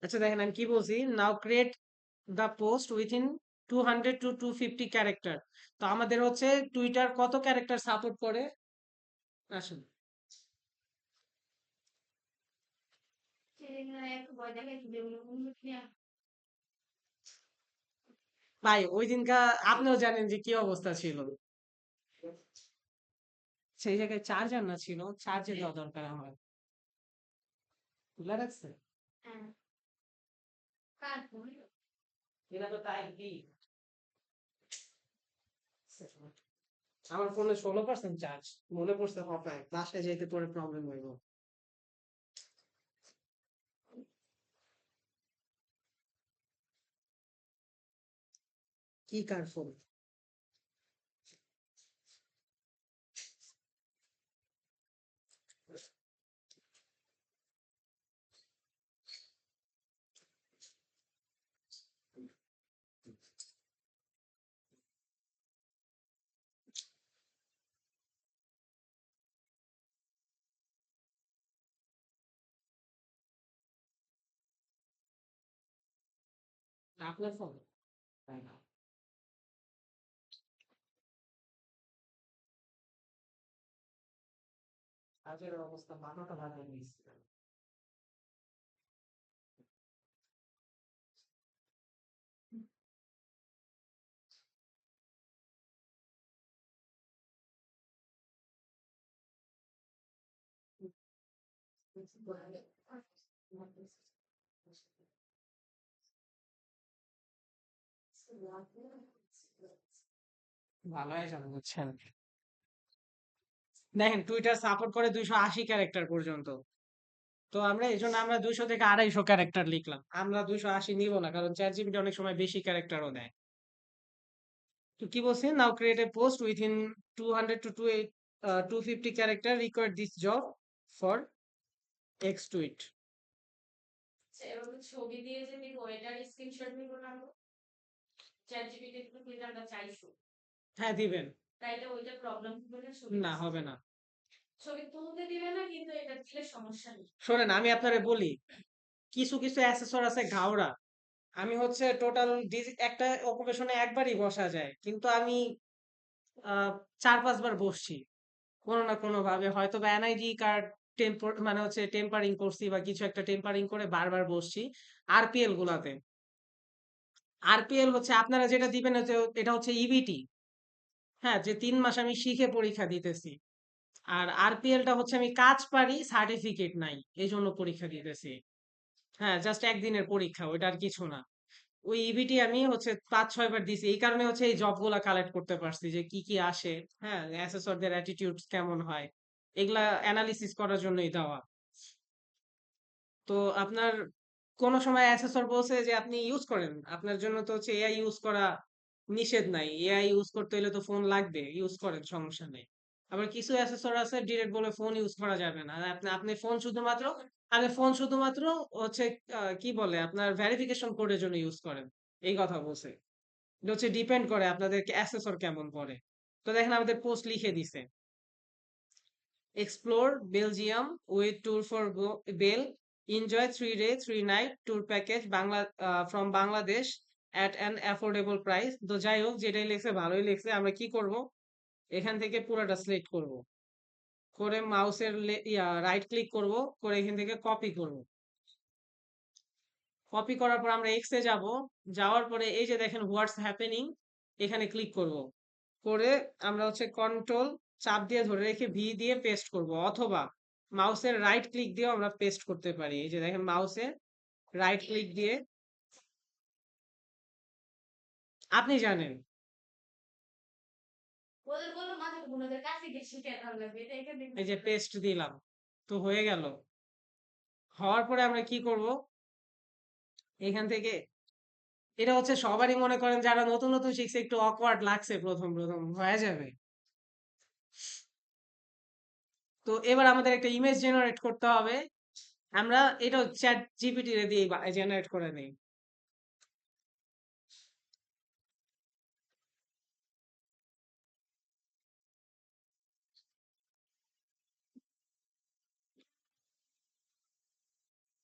Speaker 1: আচ্ছা দেখেন আমি কি বলছি, now create the post within 200 to 250 character. তো আমাদের হচ্ছে টুইটার কত ক্যারেক্টার সাপোর্ট করে? আসুন
Speaker 2: সেদিন একটু ভয় দেখাইছি যেগুলো উন্নত নিয়ে
Speaker 1: ভাই, ওই দিনকা আপনিও জানেন যে কি অবস্থা ছিল, সেই জায়গায় চার্জার না ছিল, চার্জে দেওয়া দরকার আমার। খুলে রাখছে?
Speaker 2: হ্যাঁ কার ফোন
Speaker 1: এটা তো তাই কি, আমার ফোনে 16% চার্জ, মনে পড়ছে হঠাৎ বাসায় যাইতে পরে প্রবলেম হইব। কি কার ফোন? আপনার ফোন? তাই না, চার্জের অবস্থা মাথাটা ভালো নিয়েছে। ভালো হয়ে যাবে বুঝছেন। দেখেন টুইটার সাপোর্ট করে 280 ক্যারেক্টার পর্যন্ত। তো আমরা এই জন্য আমরা 200 থেকে 250 ক্যারেক্টার লিখলাম, আমরা 280 নিব না, কারণ চ্যাট জিপিটি অনেক সময় বেশি ক্যারেক্টারও দেয়। তো কি বলছেন, নাও create a post within 200 to 250 character, required this job for x tweet.
Speaker 2: এভাবে ছবি দিয়ে যে নিব এটার স্ক্রিনশট নিব না চ্যাট জিপিটি একটু ফিল্টারটা চাইছো
Speaker 1: হ্যাঁ দিবেন।
Speaker 2: তাইলে ওইটা প্রবলেম হবে না ছবি
Speaker 1: না হবে না।
Speaker 2: ছবি তুলতে দিবে না কিন্তু এটা দিলে সমস্যা নেই
Speaker 1: শোনেন আমি আপনারে বলি, কিছু কিছু অ্যাসেসর আছে ঘাওড়া। আমি হচ্ছে টোটাল একটা অকুপেশনে একবারই বসা যায়, কিন্তু আমি 4-5 বার বসছি কোনো না কোনো ভাবে, হয়তো বা এনআইডি কার্ড মানে হচ্ছে টেম্পারিং করছি বা কিছু একটা টেম্পারিং করে বারবার বসছি আরপিএল গুলাতে। আরপিএল হচ্ছে আপনারা যেটা দিবেন হচ্ছে, এটা হচ্ছে ইবিটি। হ্যাঁ, যে 3 মাস আমি শিখে পরীক্ষা দিতেছি। আর আরপিএলটা হচ্ছে আমি কাজ পারি, সার্টিফিকেট নাই, এই জন্য পরীক্ষা দিতেছি। হ্যাঁ, জাস্ট একদিনের পরীক্ষা, ওইটা আর কিছু না। ওই ইবিটি আমি হচ্ছে 5-6 বার দিছি, এই কারণে হচ্ছে এই জব গুলা কালেক্ট করতে পারছি যে কি কি আসে। হ্যাঁ, অ্যাসেসরদের অ্যাটিটিউড কেমন হয়, এগুলা অ্যানালিসিস করার জন্যই দেওয়া। তো আপনার কোন সময় অ্যাসেসর বলছে যে আপনি ইউজ করেন, আপনার জন্য তো হচ্ছে এআই ইউজ করা নিষেধ নাই, এআই ইউজ করতে হলে তো ফোন লাগবে, ইউজ করেন সমস্যা নেই। আবার কিছু অ্যাসেসর আছে ডিরেক্ট বলে ফোন ইউজ করা যাবে না, আপনি আপনি ফোন শুধুমাত্র, আগে ফোন শুধুমাত্র হচ্ছে কি বলে আপনার ভেরিফিকেশন কোডের জন্য ইউজ করেন, এই কথা বলছে। এটা হচ্ছে ডিপেন্ড করে আপনাদের অ্যাসেসর কেমন পড়ে। তো দেখেন আমাদের পোস্ট লিখে দিছে, explore Belgium with tour for Bel. Enjoy 3 day 3 night tour package from Bangladesh at an affordable price. তো যাই হোক, যেটাই লিখছে ভালোই লিখছে। আমরা কি করব, এখান থেকে পুরোটা সিলেক্ট করব, করে মাউসের রাইট ক্লিক করব, করে এখান থেকে কপি করব। কপি করার পর আমরা এক্স এ যাব, যাওয়ার পরে এই যে দেখেন হোয়াটস হ্যাপেনিং, এখানে ক্লিক করব। করে আমরা হচ্ছে কন্ট্রোল চাপ দিয়ে ধরে রেখে ভি দিয়ে পেস্ট করব, অথবা মাউসের রাইট ক্লিক দিয়েও আমরা পেস্ট করতে পারি। এই যে দেখেন, মাউসে রাইট ক্লিক দিয়ে, আপনি জানেন।
Speaker 2: ওদের বললো মাথার ঘুম, ওদের কাছে গিয়ে শিখে ভালো লাগবে, এটা এখান থেকে
Speaker 1: এই যে
Speaker 2: বুঝতে পারবে।
Speaker 1: পেস্ট দিলাম, তো হয়ে গেল। হওয়ার পরে আমরা কি করব, এখান থেকে, এটা হচ্ছে সবারই মনে করেন যারা নতুন নতুন শিখছে একটু অকওয়ার্ড লাগছে প্রথম প্রথম, হয়ে যাবে। তো এবার আমাদের একটা ইমেজ জেনারেট করতে হবে। আমরা এটা চ্যাট জিপিটি রে দিয়ে জেনারেট করে নেই।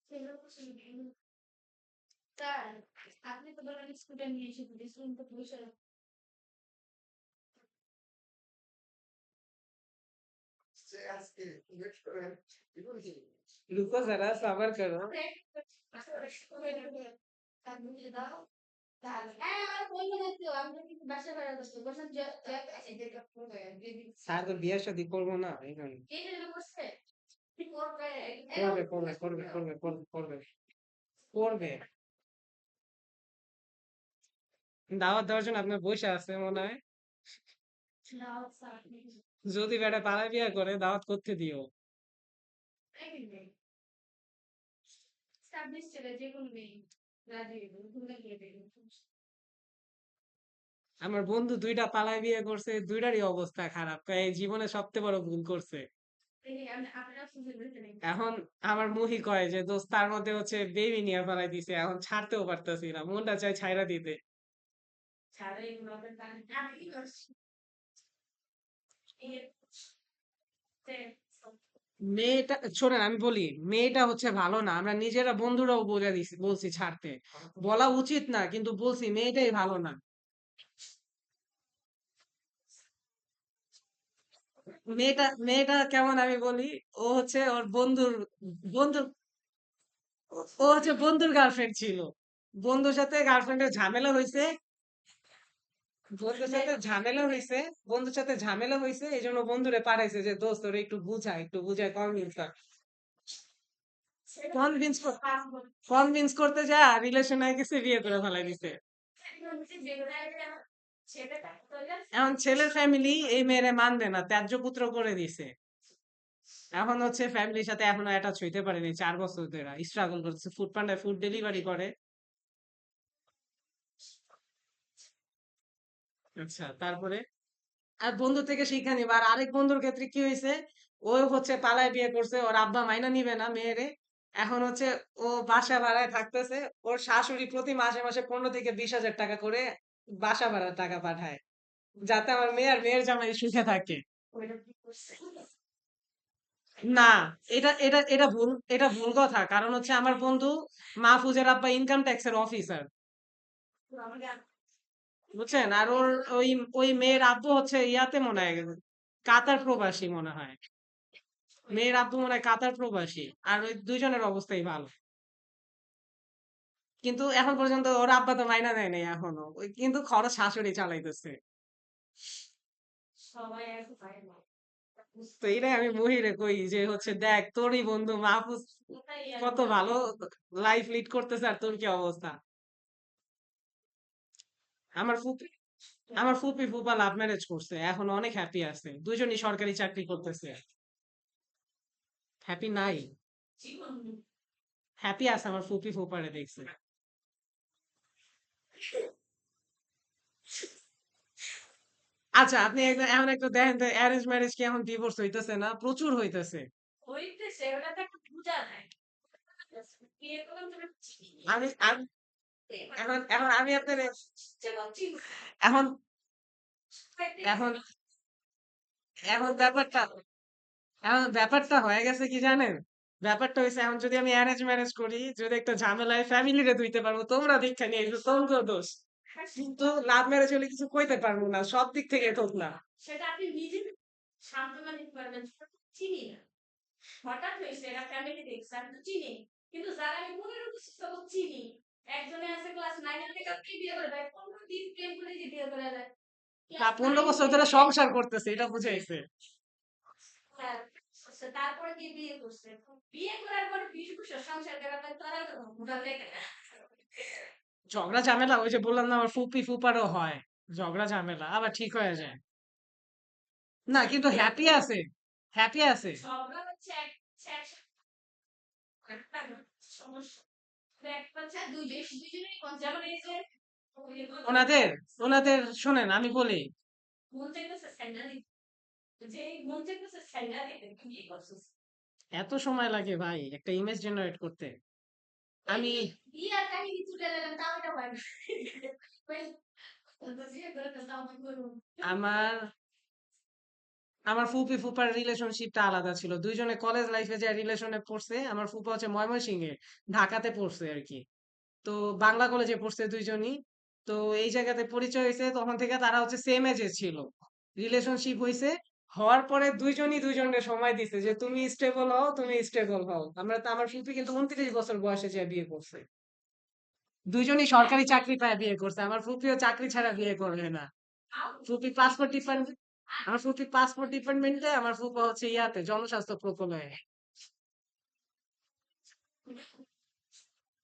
Speaker 2: সেগুলো পছন্দ। স্যার, আপনি তো বললেন স্টুডেন্ট নিয়ে এসে স্টুডেন্ট তো বসে
Speaker 1: रुको जरा सबर करो।
Speaker 2: তার বুঝে দাও। তার হ্যাঁ, আমার বললো না তো, আমি তো কিন্তু বাসা ভাড়া করছি, বললাম যে আছে যেটা করবে যদি
Speaker 1: স্যার তো বিয়ে শাদী করবো না এই জন্য।
Speaker 2: এই জন্য করছে কি করবে
Speaker 1: করবে করবে করবে করবে করবে করবে করবে। দাওয়াত দেওয়ার জন্য আপনার বসে আছে মনে হয়।
Speaker 2: নাও স্যার
Speaker 1: যদি বেটা পাড়ায় বিয়ে করে দাওয়াত করতে দিও।
Speaker 2: ছাব্বিশ ছেলে যে কোনো মেয়ে রাজি ঘুরে গিয়ে দেবে।
Speaker 1: আমার বন্ধু দুইটা পালায় বিয়ে করছে, দুইটারই অবস্থা খারাপ, কয় এই জীবনে সবচেয়ে বড় ভুল করছে।
Speaker 2: আপনারা সুযোগ দিতে নেই।
Speaker 1: এখন আমার মুহি কয় যে দোস্ত তার মধ্যে হচ্ছে বেবি নিয়ে ফেলাই দিছে, এখন ছাড়তেও পারতেছি না, মনটা চাই ছাইরা দিতে।
Speaker 2: ছাড়া এগুলো আপনার আমি কি করছি এই
Speaker 1: মেয়েটা, শোনেন আমি বলি, মেয়েটা হচ্ছে ভালো না, আমরা নিজেরা বন্ধুরাও বলে দিছি, বলছি ছাড়তে। বলা উচিত না কিন্তু বলছি মেয়েটাই ভালো না। মেয়েটা মেয়েটা কেমন আমি বলি, ও হচ্ছে ওর বন্ধুর বন্ধুর ও হচ্ছে বন্ধুর গার্লফ্রেন্ড ছিল। বন্ধুর সাথে গার্লফ্রেন্ডের ঝামেলা হয়েছে, বন্ধুর সাথে ঝামেলা হয়েছে, বন্ধুর সাথে ঝামেলা হয়েছে, এই জন্য বন্ধুরে পাঠাইছে যে দোস্ত ওরে একটু বুঝায় কনভিন্স কর। কনভিন্স কনভিন্স করতে যা রিলেশন হয়ে গেছে, বিয়ে করে ফেলাই দিছে। এখন ছেলের ফ্যামিলি এই মেয়েরে মানবে না, ত্যায্য পুত্র করে দিছে। এখন হচ্ছে ফ্যামিলির সাথে এখনো অ্যাটাচ হইতে পারেনি, 4 বছর ধরে স্ট্রাগল করতেছে, ফুড পান্ডায় ফুড ডেলিভারি করে। আচ্ছা, তারপরে আর বন্ধু থেকে শিক্ষা নিবা। আর আরেক বন্ধুর ক্ষেত্রে কি হয়েছে, ও হচ্ছে পালায় বিয়ে করছে, ওর আব্বা মাইনা নিবে না মেয়েরে। এখন হচ্ছে ও বাসা ভাড়ায় থাকতেছে, ওর শাশুড়ি প্রতি মাসে মাসে 15 থেকে 20 হাজার টাকা করে বাসা ভাড়ার টাকা পাঠায়, যাতে আমার মেয়ে আর মেয়ের জামাই সুখে থাকে। না, এটা ভুল কথা, কারণ হচ্ছে আমার বন্ধু মাহফুজের আব্বা ইনকাম ট্যাক্সের অফিসার, বুঝছেন। আর ওর ওই ওই মেয়ের আব্বু হচ্ছে ইয়াতে মনে হয় কাতার প্রবাসী মনে হয়, মেয়ের আব্বু মনে হয় কাতার প্রবাসী। আর ওই দুইজনের অবস্থাই ভালো, কিন্তু এখন পর্যন্ত ওর আব্বা তো মাইনা দেয় নাই এখনো, ওই কিন্তু খরচ শাশুড়ি চালাইতেছে।
Speaker 2: সবাই আছে পায় না।
Speaker 1: তো এটাই আমি মহিরে কই যে হচ্ছে দেখ তোরই বন্ধু মাহফুজ
Speaker 2: ওটাই আর
Speaker 1: কত ভালো লাইফ লিড করতেছে, আর তোর কি অবস্থা। আমার ফুপি আমার ফুপি ফুপা লাভ ম্যারেজ করছে, এখন অনেক হ্যাপি আছে, দুজনই সরকারি চাকরি করতেছে। হ্যাপি নাই,
Speaker 2: জীবন
Speaker 1: হ্যাপি আছে, আমার ফুপি ফুপারে দেখছে। আচ্ছা, আপনি এখন একটু দেখেন তো, অ্যারেঞ্জ ম্যারেজ কি এখন ডিভোর্স হইতেছে না, প্রচুর হইতেছে।
Speaker 2: হইতেছে, ওটা তো একটা পূজা নাই। বিয়ে করলাম তুমি চিনি।
Speaker 1: আমি এখন এখন আমি আপনার
Speaker 2: যেমন চিনি।
Speaker 1: এখন এখন এখন ব্যাপারটা হয়ে গেছে কি জানেন, ব্যাপারটা হয়েছে এখন যদি আমি অ্যারেঞ্জ ম্যারেজ করি, যদি একটা ঝামেলায় ফ্যামিলিরে ধুইতে পারবো, তোমরা দীক্ষা নিয়ে এসো, তোমরা দোষ। কিন্তু লাভ ম্যারেজ হলে কিছু কইতে পারবো না, সব দিক থেকে ঠিক না।
Speaker 2: সেটা আপনি নিজে সান্ত্বনা দিতে পারবেন, সেটা তো চিনি না। হঠাৎ হয়েছে, এরা ফ্যামিলি দেখছে, আমি তো চিনি। কিন্তু যারা আমি 15 বছর তখন চিনি, একজনে আছে ক্লাস 9 থেকে আপনি বিয়ে করে দেয়, 15 দিন প্রেম করে যে বিয়ে করে দেয়।
Speaker 1: না,
Speaker 2: ক্লাস
Speaker 1: 15
Speaker 2: নাইন
Speaker 1: বছর ধরে
Speaker 2: থেকে।
Speaker 1: সংসার করতেছে, এটা বুঝাইছে।
Speaker 2: হ্যাঁ, তারপরে গিয়ে বিয়ে করছে। বিয়ে করার পর 20 বছর সংসার করার পর তারা ভুটান লেগে
Speaker 1: ঝগড়া ঝামেলা ওই যে বললাম না, আমার ফুপি ফুপারও হয় ঝগড়া ঝামেলা, আবার ঠিক হয়ে যায়। না কিন্তু হ্যাপি আছে, হ্যাপি আছে।
Speaker 2: ঝগড়া হচ্ছে একটা সমস্যা। একটা হচ্ছে দুইজনেরই যেমন এই যে
Speaker 1: ওনাদের ওনাদের শোনেন আমি বলি,
Speaker 2: মন চাইতেছে স্যান্ডালি, যে মন চাইতেছে স্যান্ডালি বিয়ে করছিস।
Speaker 1: এত সময় লাগে ভাই একটা ইমেজ জেনারেট করতে?
Speaker 2: এই
Speaker 1: আমি
Speaker 2: যে বিয়ার কাহিনী তুলে দিলেন তাও এটা হয় না। বিয়ে করে তো তাও আমি করবো।
Speaker 1: আমার আমার ফুপি ফুপার রিলেশনশিপটা আলাদা ছিল, দুইজনে কলেজ লাইফে যে রিলেশনে পড়ছে। আমার ফুপা হচ্ছে ময়মনসিংহে, ঢাকাতে পড়ছে আর কি। তো বাংলা কলেজে পড়ছে দুইজনই। তো এই জায়গাতে পরিচয় হয়েছে, তখন থেকে তারা হচ্ছে সেম এজে ছিল। রিলেশনশিপ হয়েছে, হওয়ার পরে দুইজনই দুইজনকে সময় দিছে যে তুমি স্টেবল হও, তুমি স্টেবল হও। আমার ফুপি কিন্তু 29 বছর বয়সে যে বিয়ে করছে। দুইজনই সরকারি চাকরি পায় বিয়ে করছে, আমার ফুপিও চাকরি ছাড়া বিয়ে করবে না। ফুপি পাসপোর্ট ডিপার্টমেন্ট, আমার ফুপি পাসপোর্ট ডিপার্টমেন্টে, আমার ফুপা হচ্ছে ইয়াতে জনস্বাস্থ্য প্রকল্পে,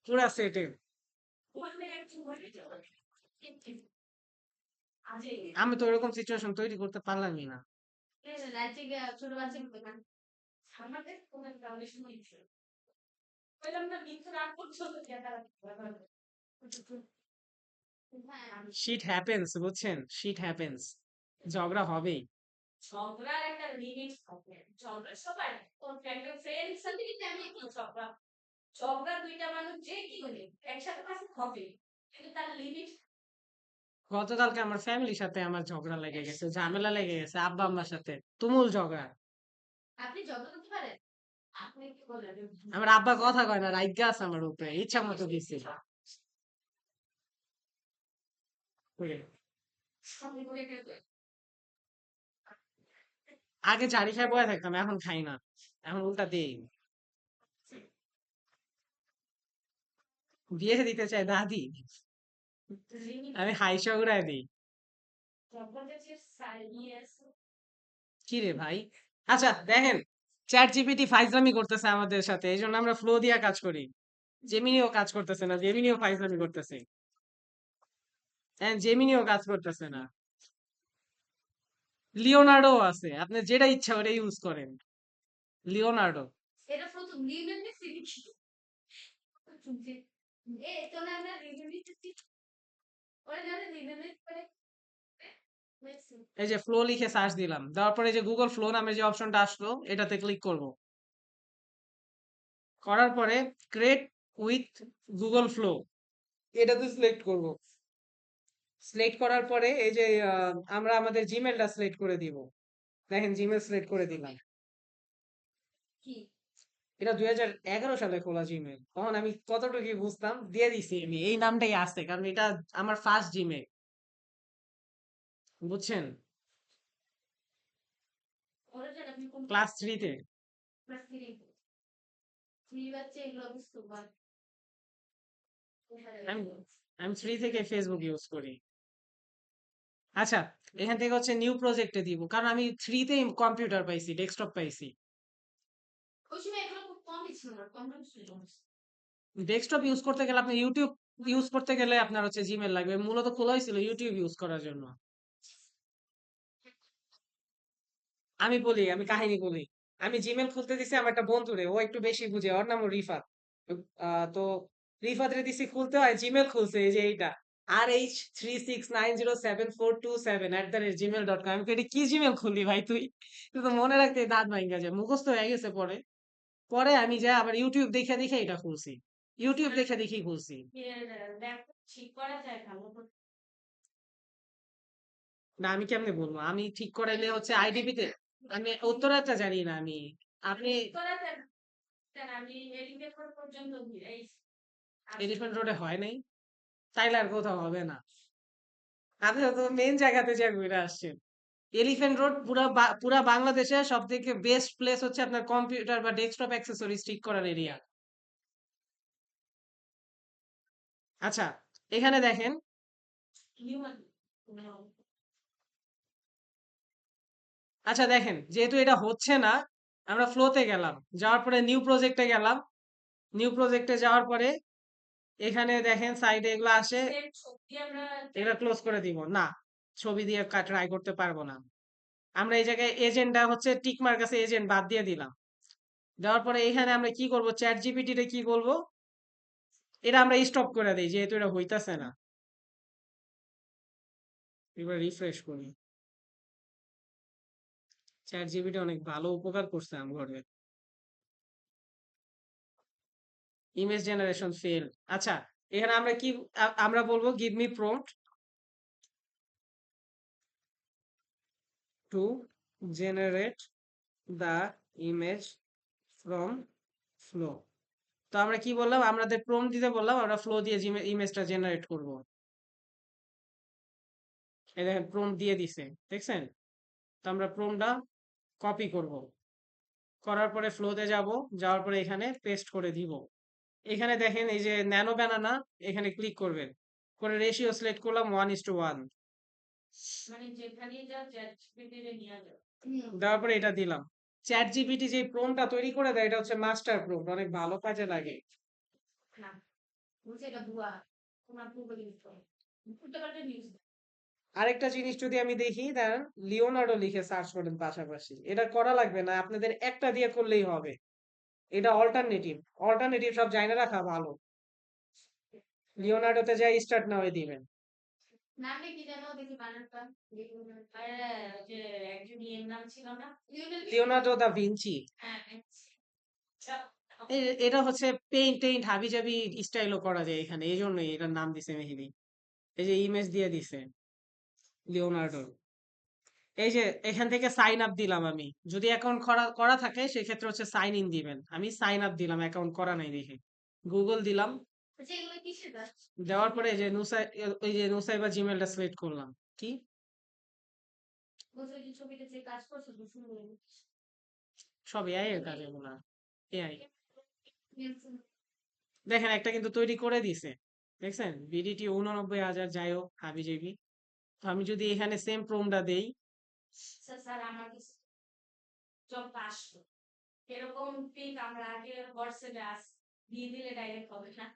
Speaker 1: পুরা সেটে। আমি তো এরকম সিচুয়েশন তৈরি করতে পারলামই না।
Speaker 2: ছোট বাচ্চা আমাদের কোনো কারণে সময় বললাম না মিথ্যা রাগ করছো তো হ্যাঁ,
Speaker 1: শিট হ্যাপেন্স, বুঝছেন? শিট হ্যাপেন্স, ঝগড়া হবেই।
Speaker 2: ঝগড়ার একটা লিমিট থাকে। ঝগড়া সবার তোর একটা ফ্রেন্ডের সাথে কিন্তু আমি একটু ঝগড়া ঝগড়া দুইটা মানুষ যে কি হলে একসাথে কাছে হবে, কিন্তু তার লিমিট।
Speaker 1: গতকালকে আমার ফ্যামিলির সাথে আমার ঝগড়া লেগে গেছে, ঝামেলা লেগে গেছে আব্বা আম্মার সাথে, তুমুল ঝগড়া।
Speaker 2: আপনি ঝগড়া করতে পারেন? আপনি কি বলেন?
Speaker 1: আমার আব্বা কথা কয় না, রাইগা আছে আমার উপরে, ইচ্ছা মতো দিচ্ছে।
Speaker 2: আপনি বলে গেলে
Speaker 1: আগে ঝাড়ি খাই বয়ে থাকতাম, এখন খাই না, এখন উল্টা দেই। বিয়ে দিতে চাই দাদি,
Speaker 2: লিমিট
Speaker 1: আমি হাইসা উড়াই দিই।
Speaker 2: ঝগড়াটা যে সাইলিয়াস।
Speaker 1: কি রে ভাই? আচ্ছা দেখেন, চ্যাট জিপিটি ফাইজলামি করতেছে আমাদের সাথে, এই জন্য আমরা ফ্লো দিয়া কাজ করি। জেমিনিও কাজ করতেছে না, জেমিনিও ফাইজলামি করতেছে। হ্যাঁ, জেমিনিও কাজ করতেছে না। লিওনার্ডো আছে, আপনি যেটা ইচ্ছা ওটা ইউজ করেন। লিওনার্ডো।
Speaker 2: এটা প্রথম লিওনেল মেসি লিখছিল। এ তো না আমরা লিওনেল মেসি ওরা জানে লিওনেল মেসি।
Speaker 1: এই যে ফ্লো লিখে সার্চ দিলাম, দেওয়ার পরে যে গুগল ফ্লো নামের যে অপশনটা আসলো এটাতে ক্লিক করব। করার পরে ক্রিয়েট উইথ গুগল ফ্লো, এটাতে সিলেক্ট করব। সিলেক্ট করার পরে এই যে আমরা আমাদের জিমেলটা সিলেক্ট করে দিব। দেখেন জিমেল সিলেক্ট করে দিলাম।
Speaker 2: কি
Speaker 1: এটা 2011 সালে খোলা জিমেল, তখন আমি কতটুকু বুঝতাম, দিয়ে দিছি আমি, এই নামটাই আছে কারণ এটা আমার ফার্স্ট জিমেল, বুঝছেন?
Speaker 2: ওরা জানে আপনি কোন
Speaker 1: ক্লাস 3-তে।
Speaker 2: ক্লাস থ্রি বাচ্চা এগুলো বুঝতে পারে।
Speaker 1: আমি আমি 3 থেকে ফেসবুক ইউজ করি। আচ্ছা, এখান থেকে হচ্ছে নিউ প্রজেক্টে দিব, কারণ আমি 3-তেই কম্পিউটার পাইছি, ডেস্কটপ পাইছি।
Speaker 2: ওই সময় এগুলো খুব কমই ছিল না, কম ছিল।
Speaker 1: ডেস্কটপ ইউজ করতে গেলে আপনি ইউটিউব ইউজ করতে গেলে আপনার হচ্ছে জিমেল লাগবে, মূলত খোলাই ছিল ইউটিউব ইউজ করার জন্য। আমি বলি, আমি কাহিনী বলি। আমি জিমেল খুলতে দিছি আমার একটা বন্ধুরে, ও একটু বেশি বুঝে, ওর নাম রিফাত। তো রিফাত রে দিছি খুলতে, হয় জিমেল খুলছে এই যে এইটা, RH369074227@gmail.com। আমি কই, এটা কি জিমেল খুললি ভাই তুই? তুই তো মনে রাখতে দাঁত ভাঙ্গা যায়, মুখস্থ হয়ে গেছে। পরে পরে আমি যাই আবার ইউটিউব দেখে দেখে এটা খুলছি, ইউটিউব দেখে দেখেই খুলছি।
Speaker 2: ল্যাপটপ ঠিক করা যায় ভালো করে।
Speaker 1: না আমি কেমনে বলবো, আমি ঠিক করাইলে হচ্ছে আইডিপিতে, আমি উত্তরাটা জানি না আমি। আপনি
Speaker 2: ঠিক করা যায় না। স্যার, আমি এলিভেটর পর্যন্ত এই আসছি।
Speaker 1: এলিফ্যান্ট রোডে হয় নাই, তাইলে আর কোথাও হবে না। আপনি তো মেইন জায়গাতে যা ঘুরে আসছেন। এলিফ্যান্ট রোড পুরা বাংলাদেশে সব থেকে বেস্ট প্লেস হচ্ছে আপনার কম্পিউটার বা ডেস্কটপ অ্যাক্সেসরিজ ঠিক করার এরিয়া। আচ্ছা, এখানে দেখেন,
Speaker 2: হিউম্যান।
Speaker 1: আচ্ছা দেখেন, যেহেতু এটা হচ্ছে না, আমরা ফ্লোতে গেলাম। যাওয়ার পরে নিউ প্রজেক্টে গেলাম। নিউ প্রজেক্টে যাওয়ার পরে এখানে দেখেন সাইডে এগুলো আসে,
Speaker 2: সেম ছবি আমরা
Speaker 1: এগুলো ক্লোজ করে দিব। না, ছবি দিয়ে ট্রাই করতে পারবো না। আমরা এই জায়গায় এজেন্টটা হচ্ছে টিক মার্ক আছে, এজেন্ট বাদ দিয়ে দিলাম। দেওয়ার পরে এখানে আমরা কি করব, চ্যাট জিপিটি তে কি বলবো, এটা আমরা স্টপ করে দেই যেহেতু এটা হইতাছে না। এবার রিফ্রেশ করি। চ্যাট জিপিটি অনেক ভালো উপকার করছে আমার। Image generation fail. আচ্ছা, এখানে আমরা কি আমরা বলবো give me prompt to generate the image from flow. তো আমরা কি বললাম, আমাদের প্রম্পট দিতে বললাম, আমরা ফ্লো দিয়ে ইমেজটা জেনারেট করব। এই দেখেন প্রম্পট দিয়ে দিছে, দেখছেন? তো আমরা প্রম্পটটা কপি করব। করার পরে ফ্লোতে যাব, যাওয়ার পরে এখানে পেস্ট করে দিব। এখানে দেখেন এই যে ন্যানো ব্যানানা, এখানে ক্লিক করবেন, করে রেশিও সিলেক্ট করলাম 1:1।
Speaker 2: মানে যেখানেই যা চ্যাট জিপিটি রে নিয়ে যাও।
Speaker 1: দেওয়ার পরে এটা দিলাম। চ্যাট জিপিটি যে প্রম্পটটা তৈরি করে দেয়, এটা হচ্ছে মাস্টার প্রম্পট, অনেক ভালো কাজে লাগে।
Speaker 2: না, বলছে এটা ভুয়া। তোমার গুগল ইউজ করো। উল্টোপাল্টা নিউজ।
Speaker 1: আরেকটা জিনিস যদি আমি দেখি, দাঁড়ান, লিওনার্ডো লিখে সার্চ করেন পাশাপাশি, এটা করা লাগবে না, আপনাদের একটা দিয়ে করলেই হবে। এটা অল্টারনেটিভ, অল্টারনেটিভ সব জায়গা রাখা ভালো। লিওনার্ডোতে যাই স্টার্ট না হয়ে দিবেন।
Speaker 2: নামটা কি জানো দেখি বানানটা? আরে ওই যে একজন ইয়ের নাম ছিল না?
Speaker 1: Leonardo da Vinci.
Speaker 2: হ্যাঁ, সব
Speaker 1: এটা হচ্ছে পেইন্ট টেইন্ট হাবি জাবি স্টাইলও করা যায় এখানে, এই জন্যই এটার নাম দিছে মেহেদি। এই যে ইমেজ দিয়ে দিছে লিওনার্ডো। এই যে এখান থেকে সাইন আপ দিলাম আমি, যদি অ্যাকাউন্ট করা করা থাকে সেক্ষেত্রে হচ্ছে সাইন ইন দিবেন। আমি সাইন আপ দিলাম অ্যাকাউন্ট করা নাই দেখে, গুগল দিলাম।
Speaker 2: আচ্ছা, এগুলো কিসের কাজ?
Speaker 1: দেওয়ার পরে এই যে নুসাই, ওই যে নুসাইবা জিমেলটা সিলেক্ট করলাম। কি
Speaker 2: বলছে যে ছবিতে যে কাজ করছো শুরু
Speaker 1: সব এআই এর কাজ এগুলা, এআই। দেখেন একটা কিন্তু তৈরি করে দিছে, দেখছেন? বিডিটি 89,000, যাই হোক হাবি জাবি। তো আমি যদি এখানে সেম প্রোমটা দেই,
Speaker 2: স্যার স্যার আমার কিছু জব আসলো এরকম পিক আমরা আগে হোয়াটসঅ্যাপে দিয়ে দিলে ডাইরেক্ট হবে না।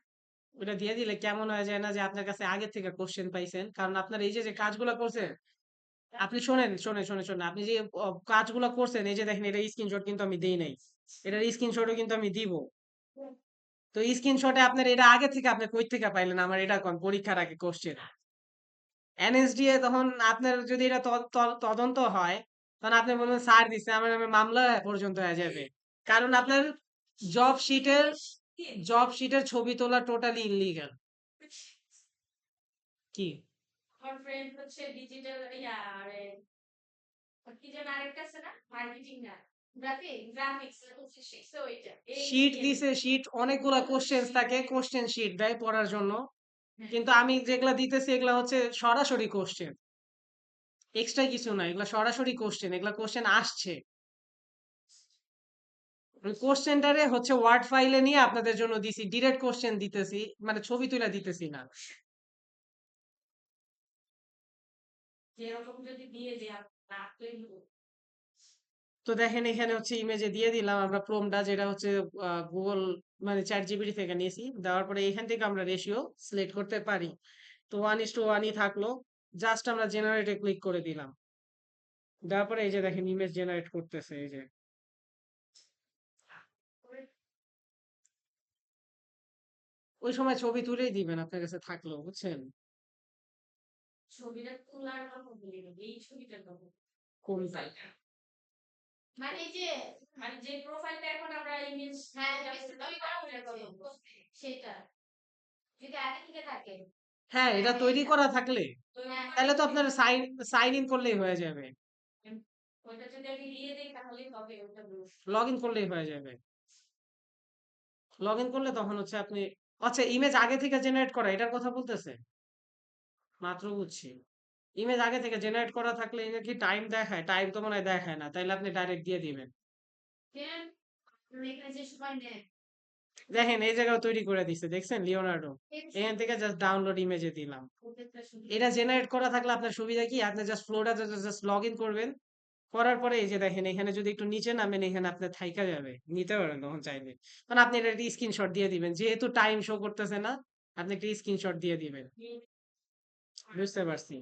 Speaker 1: ওটা দিয়ে দিলে কেমন হয়ে যায় না যে আপনার কাছে আগে থেকে কোশ্চেন পাইছেন, কারণ আপনার এই যে যে কাজগুলো করছেন, আপনি শোনেন শোনেন শোনেন শোনেন, আপনি যে কাজগুলো করছেন, এই যে দেখেন এটা স্ক্রিনশট কিন্তু আমি দেই নাই, এটার স্ক্রিনশটও কিন্তু আমি দিব। তো স্ক্রিনশটে আপনার এটা আগে থেকে আপনি কই থেকে পাইলেন আমার এটা কোন পরীক্ষার আগে কোশ্চেন? এনএসডিএ তখন আপনার যদি এটা তদন্ত হয়, তখন আপনি বলবেন স্যার দিছে, আমার নামে মামলা পর্যন্ত হয়ে যাবে। কারণ আপনার জব শিটের জব শিটের ছবি তোলা টোটালি ইনলিগাল। কি
Speaker 2: আমার ফ্রেন্ড হচ্ছে ডিজিটাল ইয়া আরে কি যেন আরেকটা আছে না মার্কেটিং না গ্রাফিক্স হচ্ছে সে ওইটা এই
Speaker 1: শিট দিছে, শিট অনেকগুলা কোশ্চেন থাকে, কোশ্চেন শিট দেয় পড়ার জন্য, কিন্তু আমি যেগুলা দিতেছি এগুলা হচ্ছে সরাসরি কোশ্চেন, এক্সট্রা কিছু না, এগুলা সরাসরি কোশ্চেন, এগুলা কোশ্চেন আসছে। কোশ্চেনটারে হচ্ছে ওয়ার্ড ফাইলে নিয়ে আপনাদের জন্য দিছি, ডিরেক্ট কোশ্চেন দিতেছি, মানে ছবি তুলে দিতেছি না।
Speaker 2: যেরকম যদি দিয়ে দেয় না তৈরি
Speaker 1: তো দেখেন এখানে হচ্ছে ইমেজে দিয়ে দিলাম আমরা প্রোমটা, যেটা হচ্ছে গুগল মানে চ্যাট জিপিটি থেকে নিয়েছি। দেওয়ার পরে এখান থেকে আমরা রেশিও সিলেক্ট করতে পারি। তো 1:1ই থাকলো। জাস্ট আমরা জেনারেটে ক্লিক করে দিলাম। দেওয়ার পরে এই যে দেখেন ইমেজ জেনারেট করতেছে, এই যে ওই সময় ছবি তুলেই দিবেন আপনার কাছে থাকলো, বুঝছেন?
Speaker 2: ছবিটা তোলার কথা বলি এই ছবিটার কথা
Speaker 1: কোনটা?
Speaker 2: মানে এই যে মানে যে প্রোফাইলটা এখন আমরা ইমেজ হ্যাঁ তৈরি করা হয়েছে সেটা যদি আগে থেকে থাকে
Speaker 1: হ্যাঁ,
Speaker 2: হ্যাঁ
Speaker 1: এটা
Speaker 2: হ্যাঁ
Speaker 1: তৈরি
Speaker 2: এটা
Speaker 1: করা থাকলে
Speaker 2: হ্যাঁ
Speaker 1: তাহলে তো আপনার সাইন সাইন ইন করলেই হয়ে যাবে,
Speaker 2: ওইটা যদি আমি দিয়ে দিই তাহলেই হবে ওটা
Speaker 1: লগ ইন করলেই হয়ে যাবে। লগ ইন করলে তখন হচ্ছে আপনি, আচ্ছা ইমেজ আগে থেকে জেনারেট করা এটার কথা বলতেছে, মাত্র বুঝছি। ইমেজ আগে থেকে জেনারেট করা থাকলে এটা কি টাইম দেখায়? টাইম তো মনে হয় দেখায় না, তাইলে আপনি ডাইরেক্ট দিয়ে দিবেন।
Speaker 2: কেন এখানে যে সময় নেয়
Speaker 1: দেখেন এই জায়গাও তৈরি করে দিছে, দেখছেন লিওনার্ডো।
Speaker 2: এই
Speaker 1: এখান থেকে জাস্ট ডাউনলোড ইমেজে দিলাম।
Speaker 2: প্রত্যেকটা শুধু
Speaker 1: এটা জেনারেট করা থাকলে আপনার সুবিধা কি, আপনি জাস্ট ফ্লোটা জাস্ট লগ ইন করবেন, করার পরে এই যে দেখেন এখানে যদি একটু নিচে নামেন এখানে আপনার থাইকা যাবে, নিতে পারেন তখন চাইলে। মানে আপনি এটা একটা স্ক্রিনশট দিয়ে দিবেন, যেহেতু টাইম শো করতেছে না, আপনি একটা স্ক্রিনশট দিয়ে দিবেন। বুঝতে পারছি।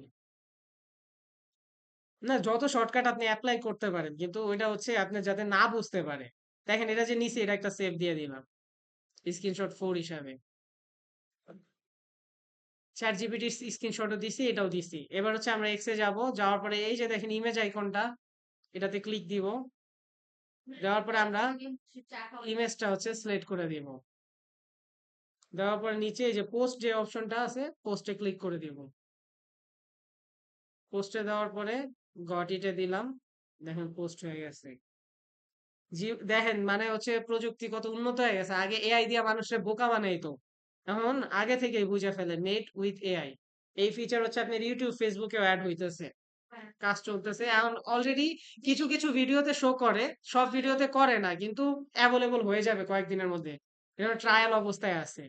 Speaker 1: না, যত শর্টকাট আপনি অ্যাপ্লাই করতে পারেন, কিন্তু ওইটা হচ্ছে আপনি যাতে না বুঝতে পারে। দেখেন এটা যে নিচে এটা একটা সেভ দিয়ে দিলাম স্ক্রিনশট 4 হিসাবে। চ্যাট জিপিটির স্ক্রিনশটও দিছি, এটাও দিছি। এবার হচ্ছে আমরা এক্সে যাব, যাওয়ার পরে এই যে দেখেন ইমেজ আইকনটা, এটাতে ক্লিক দিব। দেওয়ার পরে আমরা ইমেজটা হচ্ছে সিলেক্ট করে দিব। দেওয়ার পরে নিচে এই যে পোস্ট যে অপশনটা আছে, পোস্টে ক্লিক করে দিব। পোস্টে দেওয়ার পরে গট ইটে দিলাম, দেখেন পোস্ট হয়ে গেছে। জি, দেখেন মানে হচ্ছে প্রযুক্তি কত উন্নত হয়ে গেছে। আগে এআই দিয়ে মানুষের বোকা বানাইতো, এখন আগে থেকেই বুঝে ফেলে নেট উইথ এআই। এই ফিচার হচ্ছে আপনার ইউটিউব ফেসবুকেও অ্যাড হইতেছে, কাজ চলতেছে এখন অলরেডি। কিছু কিছু ভিডিওতে শো করে, সব ভিডিওতে করে না, কিন্তু অ্যাভেলেবল হয়ে যাবে কয়েকদিনের মধ্যে। ট্রায়াল অবস্থায় আছে।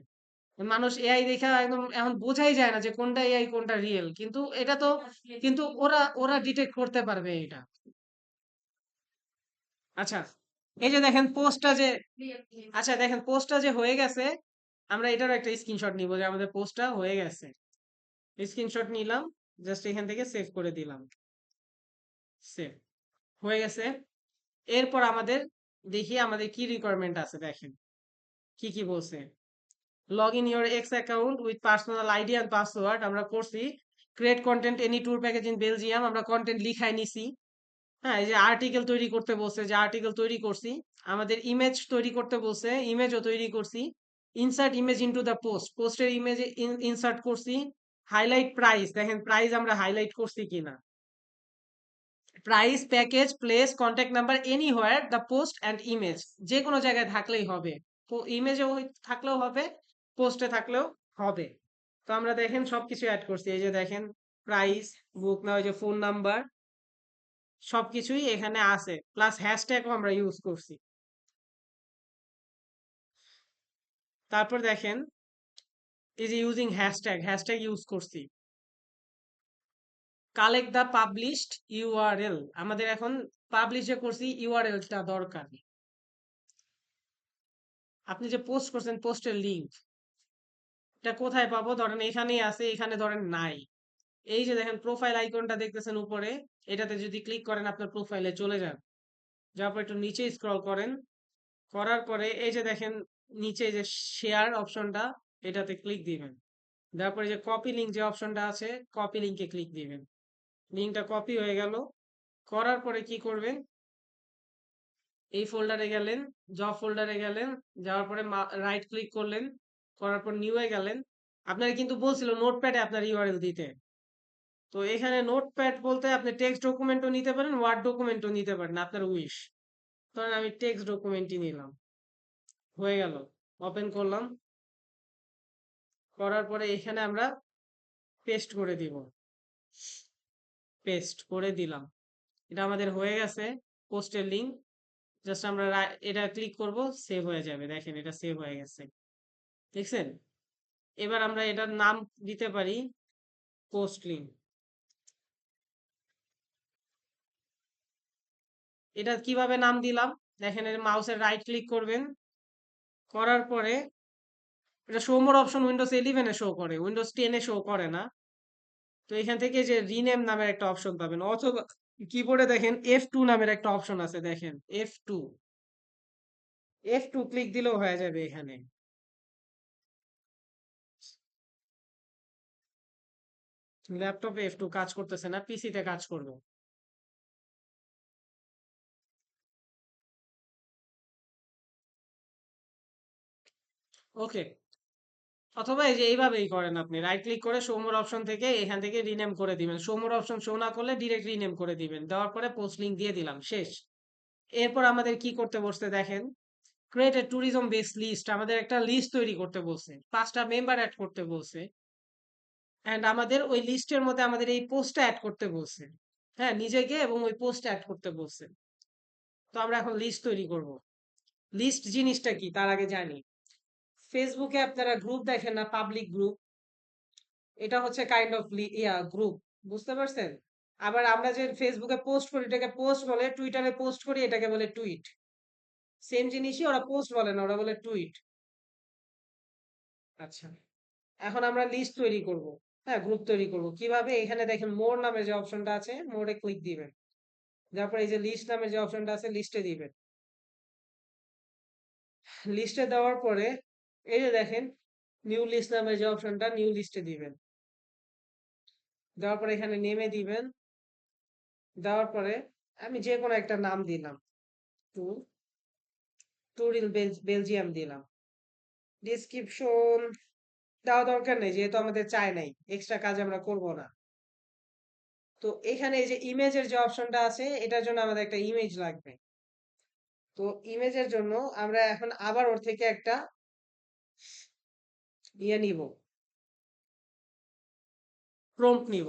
Speaker 1: মানুষ এআই দেখা একদম এখন বোঝাই যায় না যে কোনটা এআই কোনটা রিয়েল, কিন্তু এটা তো, কিন্তু ওরা ওরা ডিটেক্ট করতে পারবে এটা। আচ্ছা, এই যে দেখেন পোস্টটা যে, আচ্ছা দেখেন পোস্টটা যে হয়ে গেছে, আমরা এটারও একটা স্ক্রিনশট নিব যে আমাদের পোস্টটা হয়ে গেছে। স্ক্রিনশট নিলাম, জাস্ট এখান থেকে সেভ করে দিলাম। সেভ হয়ে গেছে। এরপর আমাদের দেখি আমাদের কি রিকোয়ারমেন্ট আছে, দেখেন কি কি বলছে। Log in your x account with personal ID and password আমরা করছি। Create content any tour package in Belgium, আমরা কন্টেন্ট লিখাই নিছি। হ্যাঁ, এই যে আর্টিকেল তৈরি করতে বলছে, যে আর্টিকেল তৈরি করছি। আমাদের ইমেজ তৈরি করতে বলছে, ইমেজও তৈরি করছি। Insert image into the post, পোস্টের ইমেজ ইনসার্ট করছি। হাইলাইট প্রাইস, দেখেন প্রাইস আমরা হাইলাইট করছি কিনা। Price, package, place, contact number, anywhere the post and image, যে কোনো জায়গায় থাকলেই হবে। ইমেজে থাকলেও হবে, পোস্টে থাকলেও হবে। তো আমরা দেখেন সবকিছু অ্যাড করছি, এই যে দেখেন প্রাইস, বুক না, ওই যে ফোন নাম্বার, সবকিছুই এখানে আছে, প্লাস হ্যাশট্যাগও আমরা ইউজ করছি। তারপর দেখেন এই যে ইউজিং হ্যাশট্যাগ, হ্যাশট্যাগ ইউজ করছি। কালেক্ট দ্য পাবলিশড ইউআরএল, আমাদের এখন পাবলিশ যে করছি ইউআরএলটা দরকার। আপনি যে পোস্ট করছেন পোস্টের লিংক, এটা কোথায় পাবো? ধরেন এখানেই আছে, এখানে ধরেন নাই। এই যে দেখেন প্রোফাইল আইকনটা দেখতেছেন উপরে, এটাতে যদি ক্লিক করেন আপনার প্রোফাইলে চলে যান। যাওয়ার পর একটু নিচে স্ক্রল করেন, করার পরে এই যে দেখেন নিচে যে শেয়ার অপশনটা, এটাতে ক্লিক দিবেন। তারপরে যে কপি লিঙ্ক যে অপশনটা আছে, কপি লিঙ্কে ক্লিক দিবেন। লিঙ্কটা কপি হয়ে গেল। করার পরে কি করবেন, এই ফোল্ডারে গেলেন, জব ফোল্ডারে গেলেন, যাওয়ার পরে রাইট ক্লিক করলেন, করার পর নিউ এ গেলেন। আপনারা কিন্তু বলছিল নোটপ্যাডে আপনার ইউআরএল দিতে। তো এখানে নোটপ্যাড বলতে আপনি টেক্সট ডকুমেন্টও নিতে পারেন, ওয়ার্ড ডকুমেন্টও নিতে পারেন, আপনার উইশ। ধরেন আমি টেক্সট ডকুমেন্টই নিলাম, হয়ে গেল। ওপেন করলাম, করার পরে এখানে আমরা পেস্ট করে দিব। পেস্ট করে দিলাম, এটা আমাদের হয়ে গেছে পোস্টের লিঙ্ক। জাস্ট আমরা এটা ক্লিক করব, সেভ হয়ে যাবে। দেখেন এটা সেভ হয়ে গেছে, দেখছেন? এবার আমরা এটার নাম দিতে পারি পোস্ট লিঙ্ক। এটা কিভাবে নাম দিলাম, দেখেন এর মাউসের রাইট ক্লিক করবেন, করার পরে এটা শো মোর অপশন উইন্ডোজ 11 এ শো করে, উইন্ডোজ 10 এ শো করে না। তো এখান থেকে যে রিনেম নামের একটা অপশন পাবেন, অথবা কিবোর্ডে দেখেন F2 নামের একটা অপশন আছে, দেখেন F2, F2 ক্লিক দিলেও হয়ে যাবে এখানে। ল্যাপটপে F2 কাজ করতেছে না, পিসিতে কাজ করবে। ওকে, অথবা এই যে এইভাবেই করেন, আপনি রাইট ক্লিক করে শো মোর অপশন থেকে এখান থেকে রিনেম করে দিবেন। শো মোর অপশন শো না করলে ডিরেক্ট রিনেম করে দিবেন, দেওয়ার পরে পোস্ট লিঙ্ক দিয়ে দিলাম, শেষ। এরপর আমাদের কি করতে বলছে দেখেন, create a tourism base list, আমাদের একটা লিস্ট তৈরি করতে বলছে, 5টা মেম্বার অ্যাড করতে বলছে। এন্ড আমাদের ওই লিস্টের মধ্যে আমাদের এই পোস্টটা অ্যাড করতে বলছে। হ্যাঁ, নিজেকে এবং ওই পোস্ট অ্যাড করতে বলছে। তো আমরা এখন লিস্ট তৈরি করব। লিস্ট জিনিসটা কি তার আগে জানি। ফেসবুকে আপনারা গ্রুপ দেখেন না, পাবলিক গ্রুপ, এটা হচ্ছে কাইন্ড অফ গ্রুপ, বুঝতে পারছেন? আবার আমরা যে ফেসবুকে পোস্ট করি এটাকে পোস্ট বলে, টুইটারে পোস্ট করি এটাকে বলে টুইট। সেম জিনিসই ওরা পোস্ট বলে না, ওরা বলে টুইট। আচ্ছা, এখন আমরা লিস্ট তৈরি করব। হ্যাঁ, গ্রুপ তৈরি করব কিভাবে? এখানে দেখেন মোর নামে যে অপশনটা আছে, মোরে ক্লিক দিবেন। তারপর এই যে লিস্ট নামে যে অপশনটা আছে, লিস্টে দিবেন। লিস্টে দেওয়ার পরে এই যে দেখেন নিউ লিস্ট নামে যে অপশনটা, নিউ লিস্টে দিবেন। দেওয়ার পরে এখানে নেমে দিবেন। দেওয়ার পরে আমি যে কোনো একটা নাম দিলাম, ট্যুর, ট্যুর ইন বেলজিয়াম দিলাম। ডিসক্রিপশন দেওয়া দরকার নেই, যেহেতু আমাদের চাই নাই, এক্সট্রা কাজ আমরা করব না। তো এখানে এই যে ইমেজের যে অপশনটা আছে, এটার জন্য আমাদের একটা ইমেজ লাগবে। তো ইমেজের জন্য আমরা এখন আবার ওর থেকে একটা ইয়ে নিব, প্রম্পট নিব।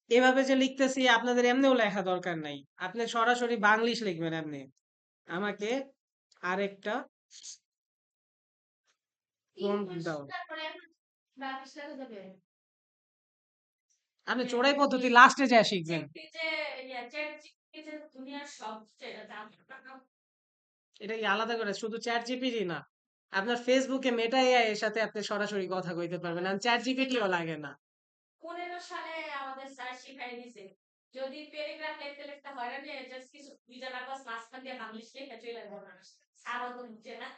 Speaker 1: এভাবে যে লিখতেছি আপনাদের এমনিও লেখা দরকার নাই, আপনি সরাসরি বাংলিশ লিখবেন এমনি। আমাকে আরেকটা প্রম্পট দাও।
Speaker 2: তারপরে বাকিটা যাবে
Speaker 1: আপনি
Speaker 2: যে
Speaker 1: চোরাই পদ্ধতি লাস্টে যা শিখবেন।
Speaker 2: যে চ্যাট জিপিটি যে দুনিয়ার সবচেয়ে দাম
Speaker 1: এটা কি আলাদা করে শুধু চ্যাট জিপিটি না, আপনার ফেসবুকে মেটা এআই এর সাথে আপনি সরাসরি কথা কইতে পারবেন, আর চ্যাট জিপিটিও লাগে না।
Speaker 2: 15 সালে আমাদের স্যার শিখাই দিছে যদি প্যারাগ্রাফ লিখতে লিখতে হয়রানি হয়ে জাস্ট কিছু দুই জায়গা বাস মাঝখান দিয়ে বাংলিশ লেখা চলে যাবে না আর অত বুঝে না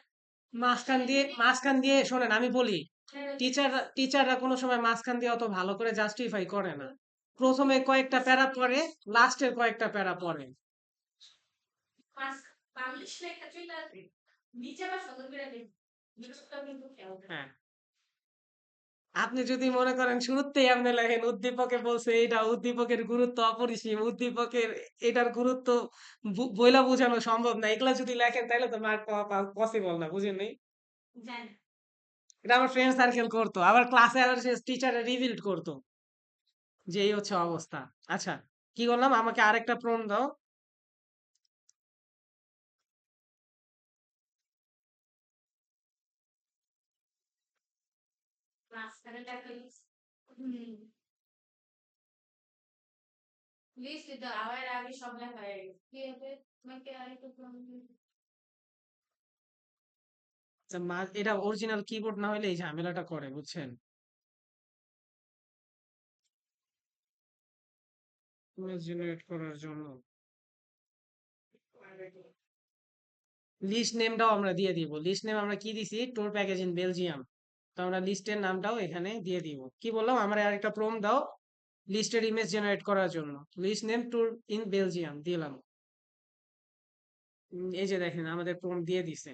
Speaker 1: মাঝখান দিয়ে শোনেন আমি বলি,
Speaker 2: ছেড়ে দিতে
Speaker 1: টিচাররা কোনো সময় মাঝখান দিয়ে অত ভালো করে জাস্টিফাই করে না। প্রথমে কয়েকটা প্যারা পড়ে, লাস্টের কয়েকটা প্যারা পড়ে।
Speaker 2: মাঝ বাংলিশ লেখা চলে আসবে নিচে বা সুন্দর করে লিখবে জিনিসটা কিন্তু খেয়াল রাখবে।
Speaker 1: হ্যাঁ, আপনি যদি মনে করেন শুরুতেই আপনি লেখেন উদ্দীপকে বলছে এটা, উদ্দীপকের গুরুত্ব অপরিসীম, উদ্দীপকের এটার গুরুত্ব বইলা বোঝানো সম্ভব না, এগুলা যদি লেখেন তাহলে তো মার্ক পাওয়া পসিবল না, বুঝেন নাই?
Speaker 2: জানি
Speaker 1: এটা আমার ফ্রেন্ড সার্কেল করতো, আবার ক্লাসে আবার সে টিচারে রিভিল করতো যে এই হচ্ছে অবস্থা। আচ্ছা, কি করলাম? আমাকে আরেকটা প্রম্পট দাও।
Speaker 2: মাঝখানে একটা লিস্ট হুম লিস্ট দিতে আমার আগে সব লেখা হয়ে গেছে কি হবে তোমাকে আরেকটু
Speaker 1: আচ্ছা, এটা অরিজিনাল কিবোর্ড না হলে এই ঝামেলাটা করে, বুঝছেন? ইমেজ জেনারেট করার জন্য লিস্ট নেমটাও আমরা দিয়ে দিব। লিস্ট নেম আমরা কি দিছি? Tour package in Belgium. তো আমরা লিস্টের নামটাও এখানে দিয়ে দিব। কি বললাম? আমার আরেকটা প্রম্পট দাও লিস্টের ইমেজ জেনারেট করার জন্য। List name tour in Belgium দিলাম। এই যে দেখেন আমাদের প্রম্পট দিয়ে দিছে।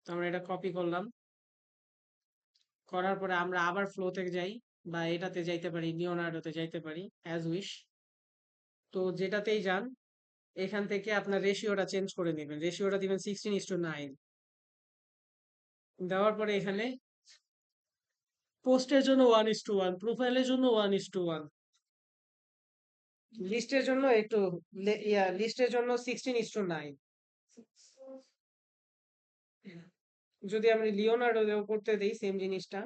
Speaker 1: তো আমরা এটা কপি করলাম। করার পরে আমরা আবার ফ্লোতে যাই, বা এটাতে যাইতে পারি, লিওনার্ডোতে যাইতে পারি, অ্যাজ উইশ। তো যেটাতেই যান, এখান থেকে আপনার রেশিওটা চেঞ্জ করে নেবেন। রেশিওটা দিবেন 16:9। দেওয়ার পরে এখানে পোস্টের জন্য 1:1, প্রোফাইলের জন্য 1:1, লিস্টের জন্য একটু লিস্টের জন্য 16:9। যদি আমি লিওনার্ডো দেও করতে দেই সেম জিনিসটা,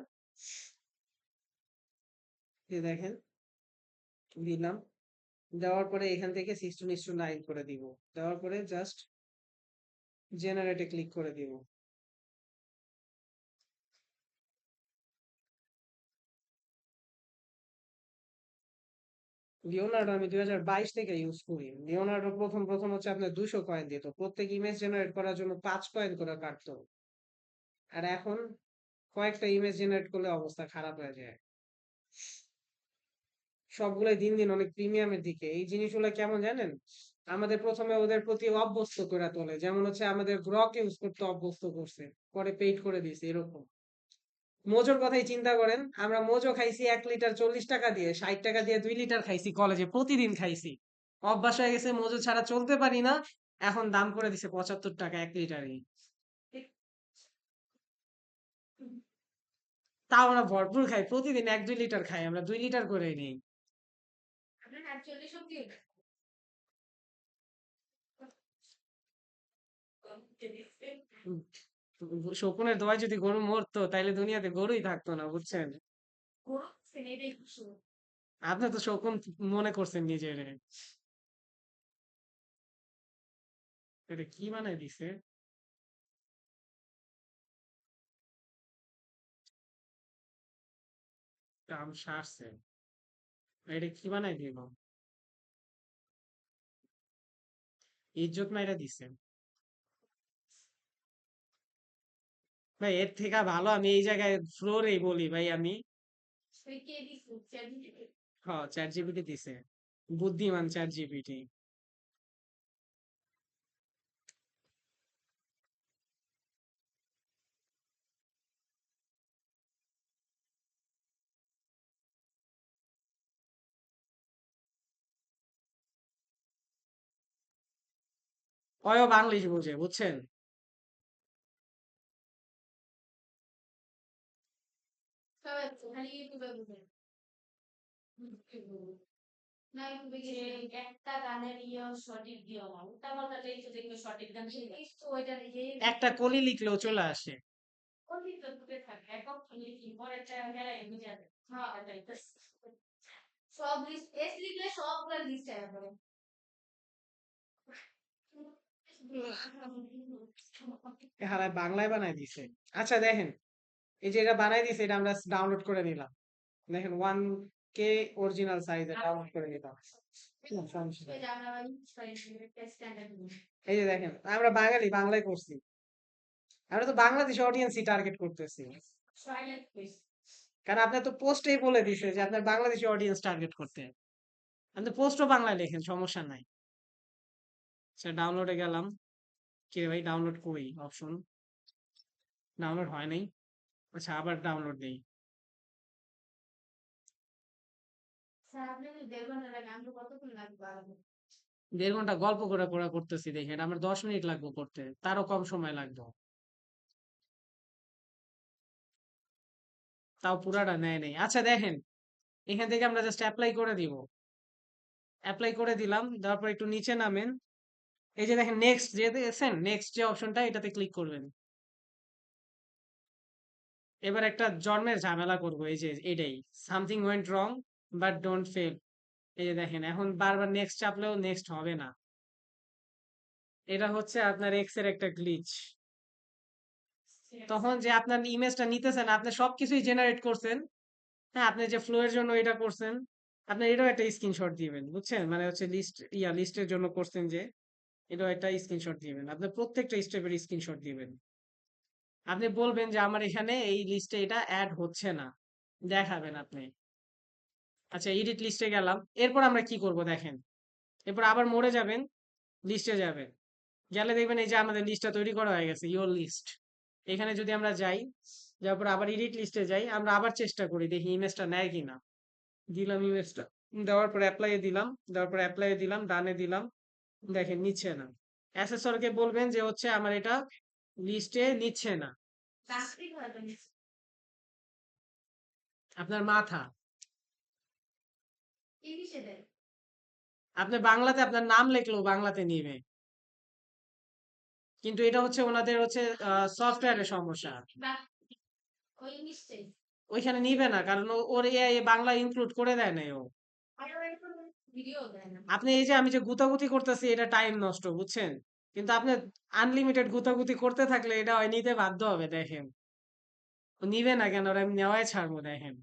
Speaker 1: এই দেখেন দিলাম। দেওয়ার পরে এখান থেকে 16:9 করে দিব। দেওয়ার পরে জাস্ট জেনারেটে ক্লিক করে দিব। লিওনার্ডো আমি 2022 থেকে ইউজ করি। লিওনার্ডো প্রথম প্রথম হচ্ছে আপনার 200 কয়েন দিত, প্রত্যেক ইমেজ জেনারেট করার জন্য 5 কয়েন করে কাটতো। আর এখন কয়েকটা ইমেজ জেনারেট করলে অবস্থা খারাপ হয়ে যায়। সবগুলাই দিন দিন অনেক প্রিমিয়ামের দিকে। এই জিনিসগুলো কেমন জানেন? আমাদের প্রথমে ওদের প্রতি অভ্যস্ত করে তোলে, যেমন হচ্ছে আমাদের গ্রক ইউজ করতে অভ্যস্ত করছে, পরে পেইড করে দিয়েছে এরকম। মোজোর কথাই চিন্তা করেন, আমরা মোজো খাইছি 1 লিটার 40 টাকা দিয়ে, 60 টাকা দিয়ে 2 লিটার খাইছি, কলেজে প্রতিদিন খাইছি, অভ্যাস হয়ে গেছে, মোজো ছাড়া চলতে পারি না। এখন দাম করে দিছে 75 টাকা 1 লিটারই। তাও আমরা ভরপুর খাই, প্রতিদিন 1-2 লিটার খাই, আমরা 2 লিটার করে নিই।
Speaker 2: আপনার অ্যাকচুয়ালি সত্যি
Speaker 1: উম, শকুনের দোয়ায় যদি গরু মরতো তাইলে দুনিয়াতে গরুই থাকতো না, বুঝছেন?
Speaker 2: গরু এটাই খুশি।
Speaker 1: আপনি তো শকুন মনে করছেন নিজেরে। এটা কি বানাই দিছে? কাম সারছে। এটা কি বানাই দিল? ইজ্জত মাইরা দিছে। ভাই এর থেকে ভালো আমি এই জায়গায় ফ্লোরেই বলি ভাই আমি।
Speaker 2: তুই কে দিছিস? ChatGPT?
Speaker 1: হ্যাঁ, চ্যাট জিপিটি দিছে। বুদ্ধিমান চ্যাট জিপিটি। ওয়ও বাংলিশ বোঝে, বুঝছেন?
Speaker 2: সবাই তো খালি ইউটিউবে ঢুকে। না ইউটিউবে যে গেছে একটা গানের ইয়ে সঠিক দিও না। উল্টাপাল্টা টেক্সট দেখবে সঠিক গান এই তো ওইটা নিজেই
Speaker 1: একটা কলি লিখলেও চলে আসে।
Speaker 2: অনেক তো দূরে থাকে। একক লিখি পরেরটা হেরাই বুঝে যাবে। হ্যাঁ, এটাই তো। সব লিস্ট এস লিখলে সবগুলা লিস্ট আয়া পড়ে।
Speaker 1: হারায় বাংলায় বানাই দিছে। আচ্ছা দেখেন, এই যে এটা বানাই দিছে এটা আমরা ডাউনলোড করে নিলাম। দেখেন 1K অরিজিনাল সাইজে ডাউনলোড করে নিলাম। সমস্যা
Speaker 2: এই
Speaker 1: নাই।
Speaker 2: যে আমরা স্ট্যান্ডার্ড
Speaker 1: এই যে দেখেন আমরা বাঙালি, বাংলায় করছি। আমরা তো বাংলাদেশ অডিয়েন্সই টার্গেট করতেছি।
Speaker 2: Toilet please.
Speaker 1: কারণ আপনার তো পোস্টেই বলে দিছে যে আপনার বাংলাদেশি অডিয়েন্স টার্গেট করতে। আপনি পোস্টও বাংলায় লেখেন, সমস্যা নাই। আচ্ছা ডাউনলোডে গেলাম। কি রে ভাই, ডাউনলোড করি অপশন? ডাউনলোড হয় নাই। আচ্ছা আবার ডাউনলোড দেই।
Speaker 2: স্যার আপনি যদি 1.5 ঘন্টা লাগে আমরা কতক্ষণ লাগবে বানাবো?
Speaker 1: 1.5 ঘন্টা গল্প করে করে করতেছি, দেখেন আমার 10 মিনিট লাগবে করতে, তারও কম সময় লাগবে। তাও পুরাটা নেয় নাই। আচ্ছা দেখেন, এখান থেকে আমরা জাস্ট অ্যাপ্লাই করে দিব। অ্যাপ্লাই করে দিলাম, তারপর একটু নিচে নামেন। এই যে দেখেন নেক্সট যে দেখছেন, নেক্সট যে অপশনটা এটাতে ক্লিক করবেন। এবার একটা জন্মের ঝামেলা করব, এই যে এটাই, something went wrong but don't fail. এই যে দেখেন এখন বারবার নেক্সট চাপলেও নেক্সট হবে না। এটা হচ্ছে আপনার এক্স এর একটা গ্লিচ। তখন যে আপনার ইমেজটা নিতেছেন, আপনি সবকিছুই জেনারেট করছেন। হ্যাঁ, আপনি যে ফ্লো এর জন্য এটা করছেন, আপনি এটাও একটা স্ক্রিনশট দিবেন, বুঝছেন? মানে হচ্ছে লিস্টের জন্য করছেন যে, এটাও একটা স্ক্রিনশট দিবেন। আপনি প্রত্যেকটা স্টেপের স্ক্রিনশট দিবেন। আপনি বলবেন যে আমার এখানে এই লিস্টে এটা অ্যাড হচ্ছে না, দেখাবেন আপনি। আচ্ছা এডিট লিস্টে গেলাম। এরপর আমরা কি করব দেখেন, এরপর আবার মোড়ে যাবেন, লিস্টে যাবেন। গেলে দেখবেন এই যে আমাদের লিস্টটা তৈরি করা হয়ে গেছে, ইওর লিস্ট। এখানে যদি আমরা যাই, যাওয়ার পর আবার এডিট লিস্টে যাই, আমরা আবার চেষ্টা করি দেখি ইমেজটা নেয় কিনা। দিলাম ইমেজটা, দেওয়ার পর অ্যাপ্লাই দিলাম, দেওয়ার পর অ্যাপ্লাই দিলাম, ডানে দিলাম, দেখেন নিচ্ছে না। অ্যাসেসরকে বলবেন যে হচ্ছে আমার এটা লিস্টে নিচ্ছে না।
Speaker 2: চাকরি করবেন
Speaker 1: আপনার মাথা।
Speaker 2: ইংলিশে দেন।
Speaker 1: আপনি বাংলাতে আপনার নাম লিখলেও বাংলাতে নিবে, কিন্তু এটা হচ্ছে ওনাদের হচ্ছে সফটওয়্যারের সমস্যা।
Speaker 2: বা ওই ইংলিশে
Speaker 1: ওইখানে নিবে না, কারণ ওর এআই বাংলা ইনক্লুড করে দেয় না ও।
Speaker 2: আরো একটু ভিডিও দেন না।
Speaker 1: আপনি এই যে আমি যে গুতাগুতি করতেছি এটা টাইম নষ্ট, বুঝছেন? কিন্তু আপনি আনলিমিটেড গুতাগুতি করতে থাকলে এটা হয় নিতে বাধ্য হবে, দেখেন। ও নিবে না কেন, ওরা আমি নেওয়াই ছাড়বো, দেখেন।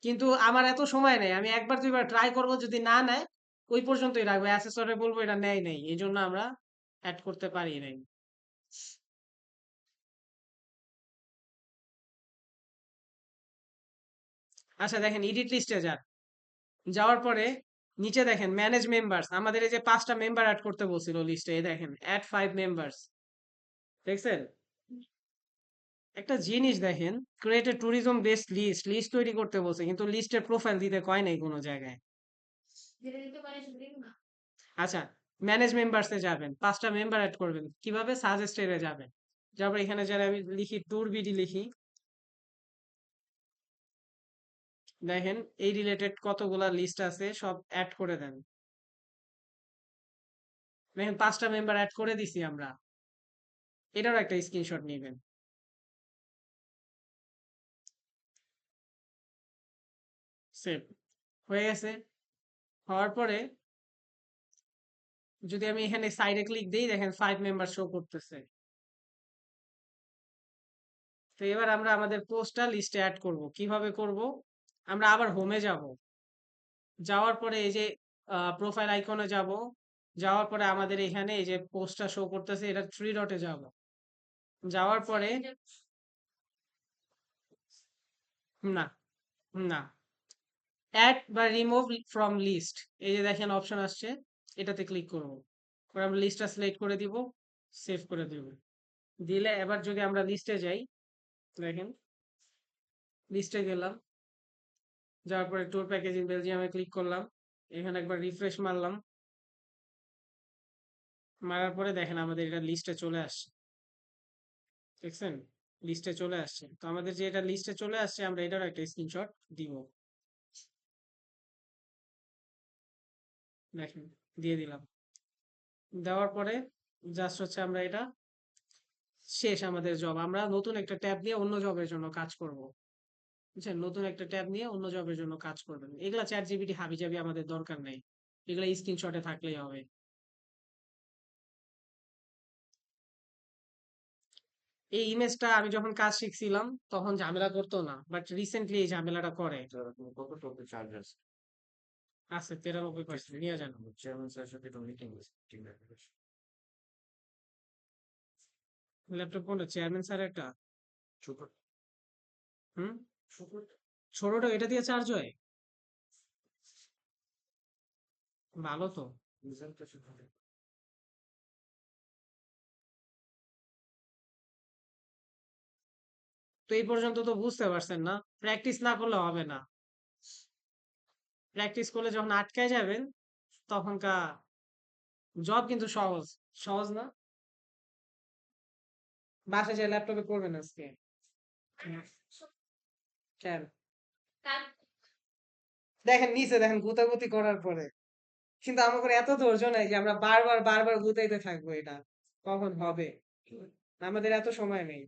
Speaker 1: কিন্তু আমার এত সময় নেই, আমি একবার দুইবার ট্রাই করব, যদি না নেয় ওই পর্যন্তই রাখবো, অ্যাসেসরে বলবো এটা নেয় নাই, এই জন্য আমরা অ্যাড করতে পারি নাই। আচ্ছা দেখেন এডিট লিস্টে যান, যাওয়ার পরে নিচে দেখেন ম্যানেজ মেম্বার্স, আমাদের এই যে 5টা মেম্বার অ্যাড করতে বলছিল লিস্টে, দেখেন অ্যাড 5 মেম্বার্স, দেখছেন? একটা জিনিস দেখেন, create a tourism based list, list তৈরি করতে বলছে কিন্তু লিস্টের প্রোফাইল দিতে কয় নাই কোনো জায়গায়।
Speaker 2: যেটা দিতে পারে সেটা দিন না।
Speaker 1: আচ্ছা, ম্যানেজ মেম্বার্সে যাবেন, 5টা মেম্বার অ্যাড করবেন কিভাবে, সাজেস্টেডে যাবেন। তারপর এখানে যারা আমি লিখি ট্যুর বিডি লিখি, দেখেন এই রিলেটেড কতগুলা লিস্ট আছে সব অ্যাড করে দেন। দেখেন 5টা মেম্বার অ্যাড করে দিছি আমরা। এটারও একটা স্ক্রিনশট নেবেন। সেভ হয়ে গেছে। হওয়ার পরে যদি আমি এখানে সাইডে ক্লিক দিই, দেখেন 5 মেম্বার শো করতেছে। তো এবার আমরা আমাদের পোস্টটা লিস্টে অ্যাড করব। কিভাবে করব? আমরা আবার হোমে যাব। যাওয়ার পরে এই যে প্রোফাইল আইকনে যাব। যাওয়ার পরে আমাদের এখানে এই যে পোস্টটা শো করতেছে, এটা 3 ডটে যাব। যাওয়ার পরে না, না, অ্যাড বা রিমুভ ফ্রম লিস্ট, এই যে দেখেন অপশন আসছে, এটাতে ক্লিক করব। পরে আমরা লিস্টটা সিলেক্ট করে দিব, সেভ করে দিব। দিলে এবার যদি আমরা লিস্টে যাই, দেখেন লিস্টে গেলাম, যাওয়ার পরে ট্যুর প্যাকেজ ইন বেলজিয়ামে ক্লিক করলাম, এখানে একবার রিফ্রেশ মারলাম, মারার পরে দেখেন আমাদের এটা লিস্টে চলে আসছে। দেখছেন? লিস্টে চলে আসছে। তো আমাদের যে এটা লিস্টে চলে আসছে, আমরা এটার একটা স্ক্রিনশট দিব। দেখেন, দিয়ে দিলাম। দেওয়ার পরে জাস্ট হচ্ছে আমরা এটা শেষ আমাদের জব। আমরা নতুন একটা ট্যাব নিয়ে অন্য জবের জন্য কাজ করব। বুঝছেন? নতুন একটা ট্যাব নিয়ে অন্য জবের জন্য কাজ করবেন। এগুলা চ্যাট জিপিটি হাবিজাবি আমাদের দরকার নাই। এগুলা স্ক্রিনশটে থাকলেই হবে। এই ইমেজটা আমি যখন কাজ শিখছিলাম তখন ঝামেলা করতো না, বাট রিসেন্টলি এই ঝামেলাটা করে।
Speaker 3: কত টোকে চার্জ আছে?
Speaker 1: আছে 93% নিয়ে যান।
Speaker 3: চেয়ারম্যান স্যারের সাথে একটা মিটিং হয়েছে, ঠিক আছে?
Speaker 1: ল্যাপটপ কোনটা? চেয়ারম্যান স্যার একটা?
Speaker 3: ছোট
Speaker 1: হুম,
Speaker 3: ছোট
Speaker 1: ছোটটা এটা দিয়ে চার্জ হয়? ভালো তো।
Speaker 3: রেজাল্টটা ছোট।
Speaker 1: তো এই পর্যন্ত তো বুঝতে পারছেন না? প্র্যাকটিস না করলে হবে না। প্র্যাকটিস করলে যখন আটকায় যাবেন, তখনকার জব কিন্তু সহজ। সহজ না? বাসায় যে ল্যাপটপে করবেন আজকে? কেন? দেখেন নিচে দেখেন গুতাগুতি করার পরে। কিন্তু আমাদের এত ধৈর্য নাই যে আমরা বারবার বারবার গুতাইতে থাকবো এটা। কখন হবে? আমাদের এত সময় নেই।